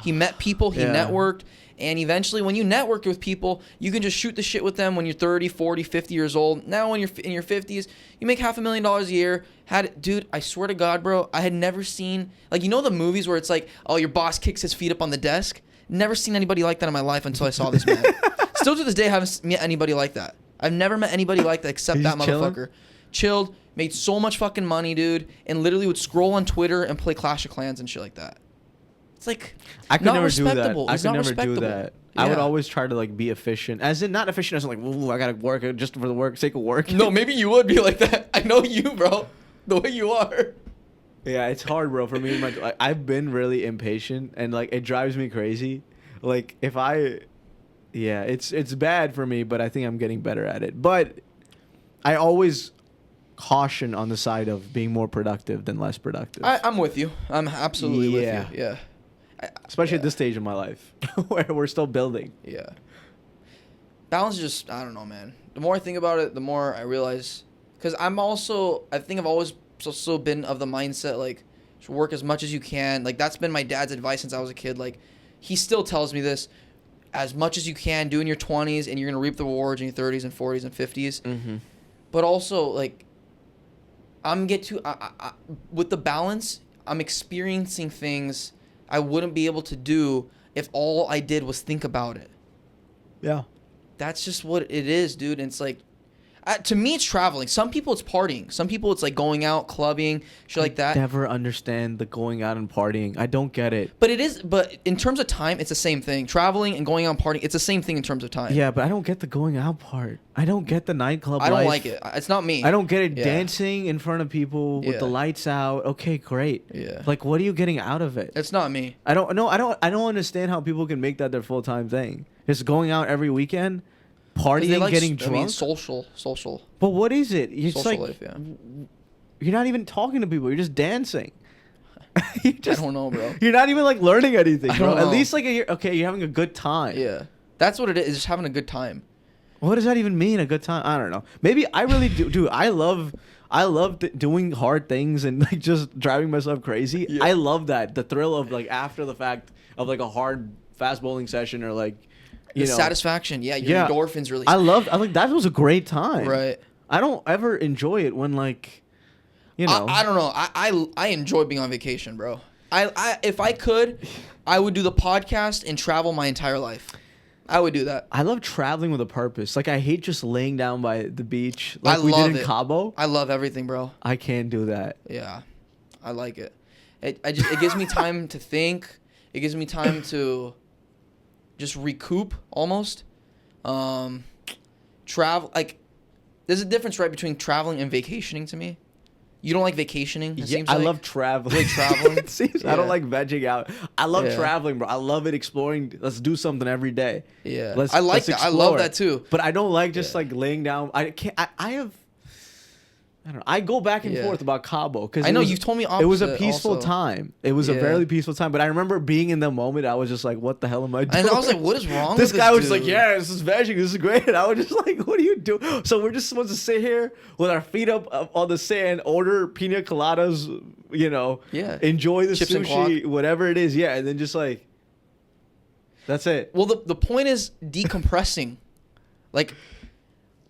he met people. He networked. And eventually when you network with people, you can just shoot the shit with them when you're 30, 40, 50 years old. Now when you're in your 50s, you make $500,000 a year. Dude, I swear to God, bro, I had never seen, like, the movies where it's like, oh, your boss kicks his feet up on the desk? Never seen anybody like that in my life until I saw this man. Still to this day, I haven't met anybody like that. I've never met anybody like that except that motherfucker. Chilled, made so much fucking money, dude, and literally would scroll on Twitter and play Clash of Clans and shit like that. It's like I could never do that. I could never do that. Yeah. I would always try to like be efficient, as in not efficient as in like, ooh, I gotta work just for the sake of work. No, maybe you would be like that. I know you, bro. The way you are. Yeah, it's hard, bro. For me, I've been really impatient, and like it drives me crazy. Like it's bad for me, but I think I'm getting better at it. But I always caution on the side of being more productive than less productive. I'm with you. I'm absolutely with you. Yeah. Especially at this stage of my life where we're still building. Yeah. Balance is just, I don't know, man. The more I think about it, the more I realize, because I think I've always also been of the mindset, like, work as much as you can. Like, that's been my dad's advice since I was a kid. Like, he still tells me this, as much as you can, do in your 20s, and you're going to reap the rewards in your 30s and 40s and 50s. Mm-hmm. But also, like, with the balance, I'm experiencing things I wouldn't be able to do if all I did was think about it. Yeah. That's just what it is, dude. And it's like, to me, it's traveling. Some people, it's partying. Some people, it's like going out, clubbing, shit like that. I never understand the going out and partying. I don't get it. But in terms of time, it's the same thing. Traveling and going out and partying, it's the same thing in terms of time. Yeah, but I don't get the going out part. I don't get the nightclub life. I don't like it. It's not me. I don't get it dancing in front of people with the lights out. Okay, great. Yeah. Like, what are you getting out of it? It's not me. I don't understand how people can make that their full-time thing. Just going out every weekend, partying, getting drunk. I mean, social. But what is it? It's social like life, yeah. You're not even talking to people. You're just dancing. I don't know, bro. You're not even like learning anything, bro. I don't know. At least like you're having a good time. Yeah, that's what it is. Just having a good time. What does that even mean? A good time? I don't know. Maybe I really do. I love doing hard things and like just driving myself crazy. Yeah. I love that. The thrill of like after the fact of like a hard fast bowling session or like the satisfaction. Yeah, your endorphins really. I like that was a great time. Right. I don't ever enjoy it when like, I don't know. I enjoy being on vacation, bro. If I could, I would do the podcast and travel my entire life. I would do that. I love traveling with a purpose. Like I hate just laying down by the beach like I we love did in it. Cabo. I love everything, bro. I can't do that. Yeah, I like it. It gives me time to think. It gives me time to just recoup almost. Travel, like, there's a difference, right, between traveling and vacationing to me. You don't like vacationing? It seems I like. love traveling. Like traveling? It seems, I don't like vegging out. I love Yeah. traveling, bro. I love it exploring. Let's do something every day. Yeah. Let's I like let's that. I explore. love that too. But I don't like just Yeah. like laying down. I can't. I don't know. I go back and Yeah. forth about Cabo because I know you've told me it was a opposite peaceful also. time. It was a Yeah. very peaceful time. But I remember being in the moment. I was just like, "What the hell am I doing?" And I was like, what is wrong This with guy this was like, dude? "Yeah, this is vegging. This is great." And I was just like, "What are you doing?" So we're just supposed to sit here with our feet up on the sand, order pina coladas, Yeah. enjoy the Chips and sushi, whatever it is, yeah, and then just like, that's it. Well, the point is decompressing. Like,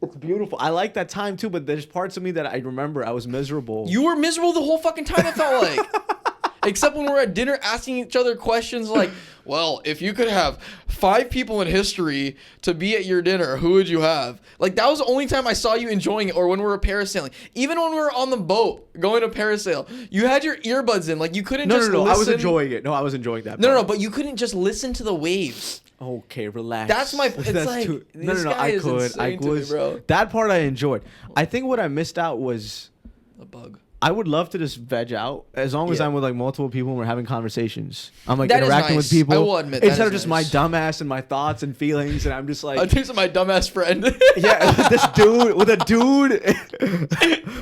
It's beautiful. I like that time too, but there's parts of me that I remember I was miserable. you were miserable the whole fucking time, it felt like. Except when we're at dinner asking each other questions like, well, if you could have 5 people in history to be at your dinner, who would you have? Like, that was the only time I saw you enjoying it, or when we were parasailing. Even when we were on the boat going to parasail, you had your earbuds in. Like, you couldn't no, just no, no. listen. I was enjoying it. No, I was enjoying that. No, no, part. but you couldn't just listen to the waves. Okay, relax. That's my. It's like no, this no, no. guy I is could. I insane to me, was. bro. That part I enjoyed. I think what I missed out was A bug. I would love to just veg out as long as Yeah. I'm with like multiple people and we're having conversations. I'm like That is interacting nice. with people. I will admit that instead is of just nice. my dumbass and my thoughts and feelings, and I'm just I like, think it's my dumbass friend. yeah,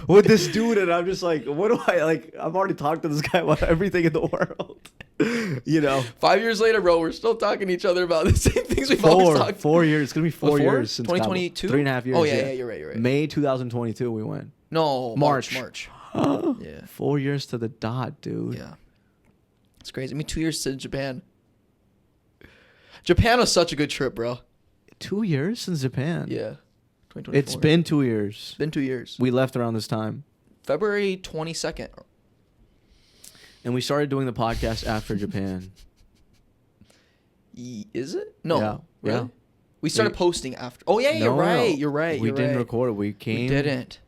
with this dude, and I'm just like, what do I like? I've already talked to this guy about everything in the world, 5 years later, bro, we're still talking to each other about the same things we've always talked. 4 years. It's gonna be 4 4? years since 2022? 3.5 years. Oh yeah, you're right. May 2022, we went. No, March. March. Yeah. 4 years to the dot, dude. Yeah. It's crazy. I mean, 2 years to Japan. Japan was such a good trip, bro. 2 years since Japan. Yeah. 2024. It's been 2 years. been 2 years. We left around this time. February 22nd. And we started doing the podcast after Japan. Is it? No. Yeah, Really? yeah. We started posting after. Oh yeah, you're No, right. no. You're right. We you're didn't right. record it. We came. We didn't.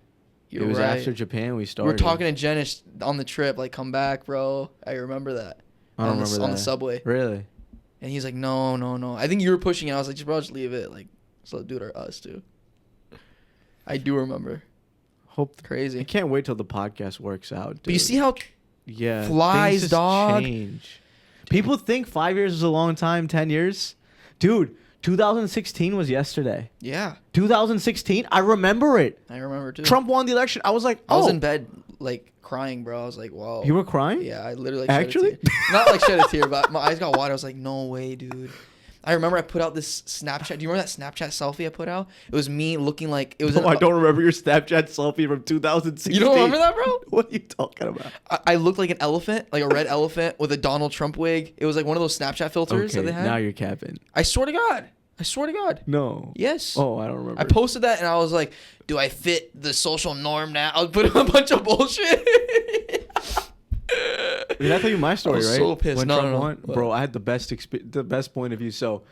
You're It was right. after Japan we We started. were talking to Jenish on the trip, like, come back, bro. I remember that. I don't on remember the, that. on the subway. Really? And he's like, no. I think you were pushing it. I was like, bro, just leave it. Like, so do it or us, too. I do remember. Hope. I Crazy. can't wait till the podcast works out. Dude. But you see how Yeah. flies, things just dog. Change. People think 5 years is a long time. 10 years, dude. 2016 was yesterday. Yeah, 2016. I remember it. I remember too. Trump won the election. I was like, I oh. was in bed like crying, bro. I was like, whoa. You were crying? Yeah, I literally like, Actually? shed a tear. Not like shed a tear, but my eyes got water. I was like, no way, dude. I remember I put out this Snapchat. Do you remember that Snapchat selfie I put out? It was me looking like it was. No, I don't remember your Snapchat selfie from 2016. You don't remember that, bro? What are you talking about? I looked like an elephant, like a red elephant with a Donald Trump wig. It was like one of those Snapchat filters that Okay, they had. now you're capping. I swear to God. No. Yes. Oh, I don't remember. I posted that and I was like, do I fit the social norm now? I was putting a bunch of bullshit. Did I tell you my story, I was right? so pissed. When No, Trump no. won? What? Bro, I had the best point of view. So,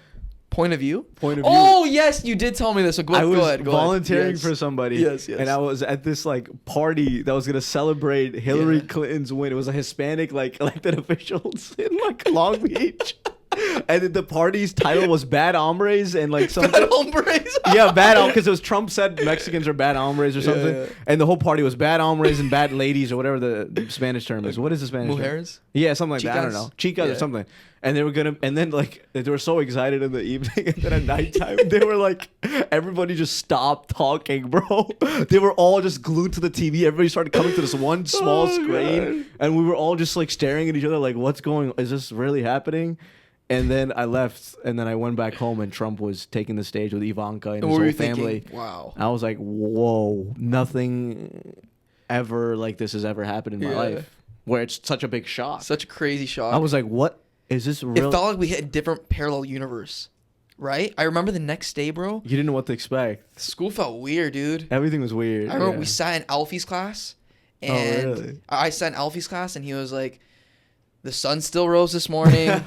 Point of view? Oh, Yes, you did tell me this. So I was go ahead. volunteering Yes. for somebody. Yes. And I was at this like party that was gonna celebrate Hillary Yeah. Clinton's win. It was a Hispanic like elected officials in like Long Beach. And then the party's title was Bad Hombres and like some Bad hombres. yeah, bad because it was Trump said Mexicans are bad hombres or something, yeah. and the whole party was bad hombres and bad ladies or whatever the Spanish term is. What is the Spanish term? Mujeres? Yeah, something like that. I don't Chicas? know, chicas Yeah. or something. And they were gonna, and then like they were so excited in the evening, and then at nighttime they were like, everybody just stopped talking, bro. They were all just glued to the TV. Everybody started coming to this one small screen, God. and we were all just like staring at each other, like, what's going? Is this really happening? And then I left, and then I went back home, and Trump was taking the stage with Ivanka and his What were whole you family. thinking? Wow. I was like, whoa, nothing ever like this has ever happened in my Yeah. life, where it's such a big shock. Such a crazy shock. I was like, what is this it real? felt like we hit a different parallel universe, right? I remember the next day, bro. You didn't know what to expect. School felt weird, dude. Everything was weird. I remember yeah. we sat in Alfie's class, Oh, and really? I sat in Alfie's class, and he was like, "The sun still rose this morning."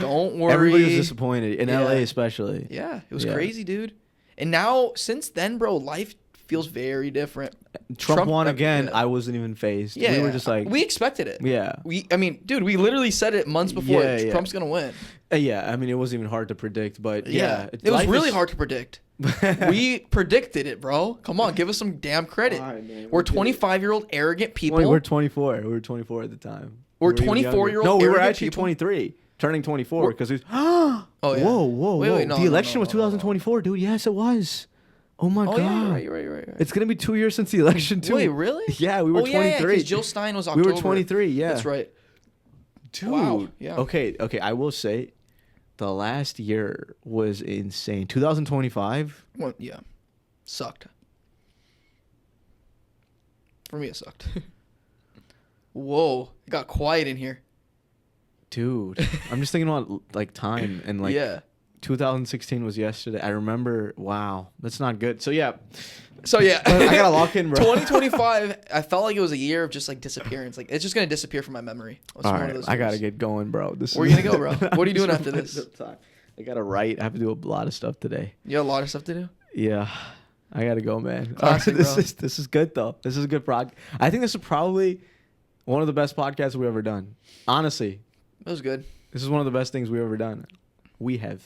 Don't worry. Everybody was disappointed in Yeah. LA, especially. Yeah, it was crazy, dude. And now, since then, bro, life feels very different. Trump won again. Yeah. I wasn't even phased. Yeah, We were just like, we expected it. yeah. I mean, dude, we literally said it months before. Yeah. Trump's gonna win. Yeah, I mean, it wasn't even hard to predict, but yeah. It was really hard to predict. We predicted it, bro. Come on, give us some damn credit. All right, man, We're 25-year-old arrogant people. Wait, we're 24. We were 24 at the time. We're We were even 24-year-old No, we were arrogant actually people? 23, turning 24 because it was. Oh, yeah. Whoa. Wait, no, the no, election no, was no, no, no. 2024, dude. Yes, it was. Oh my Oh, god. yeah, you're right. It's gonna be 2 years since the election too. Wait, really? Yeah, we were 23. Yeah, because Jill Stein was We October. were 23. Yeah, That's right. dude. Wow, yeah. Okay. I will say, the last year was insane. 2025. Well, yeah. Sucked. For me, it sucked. Whoa. It got quiet in here. Dude, I'm just thinking about like time and like yeah. 2016 was yesterday. I remember. Wow, that's not good. So yeah, I gotta lock in, bro. 2025. I felt like it was a year of just like disappearance. Like it's just gonna disappear from my memory. It's All one right, of those I gotta years. get going, bro. Where you gonna go, bro? What are you doing after this? I gotta write. I have to do a lot of stuff today. You got a lot of stuff to do. Yeah, I gotta go, man. Classic, This bro. is good though. This is a good prod. I think this is probably one of the best podcasts we've ever done. Honestly, It was good. this is one of the best things we've ever done. We have.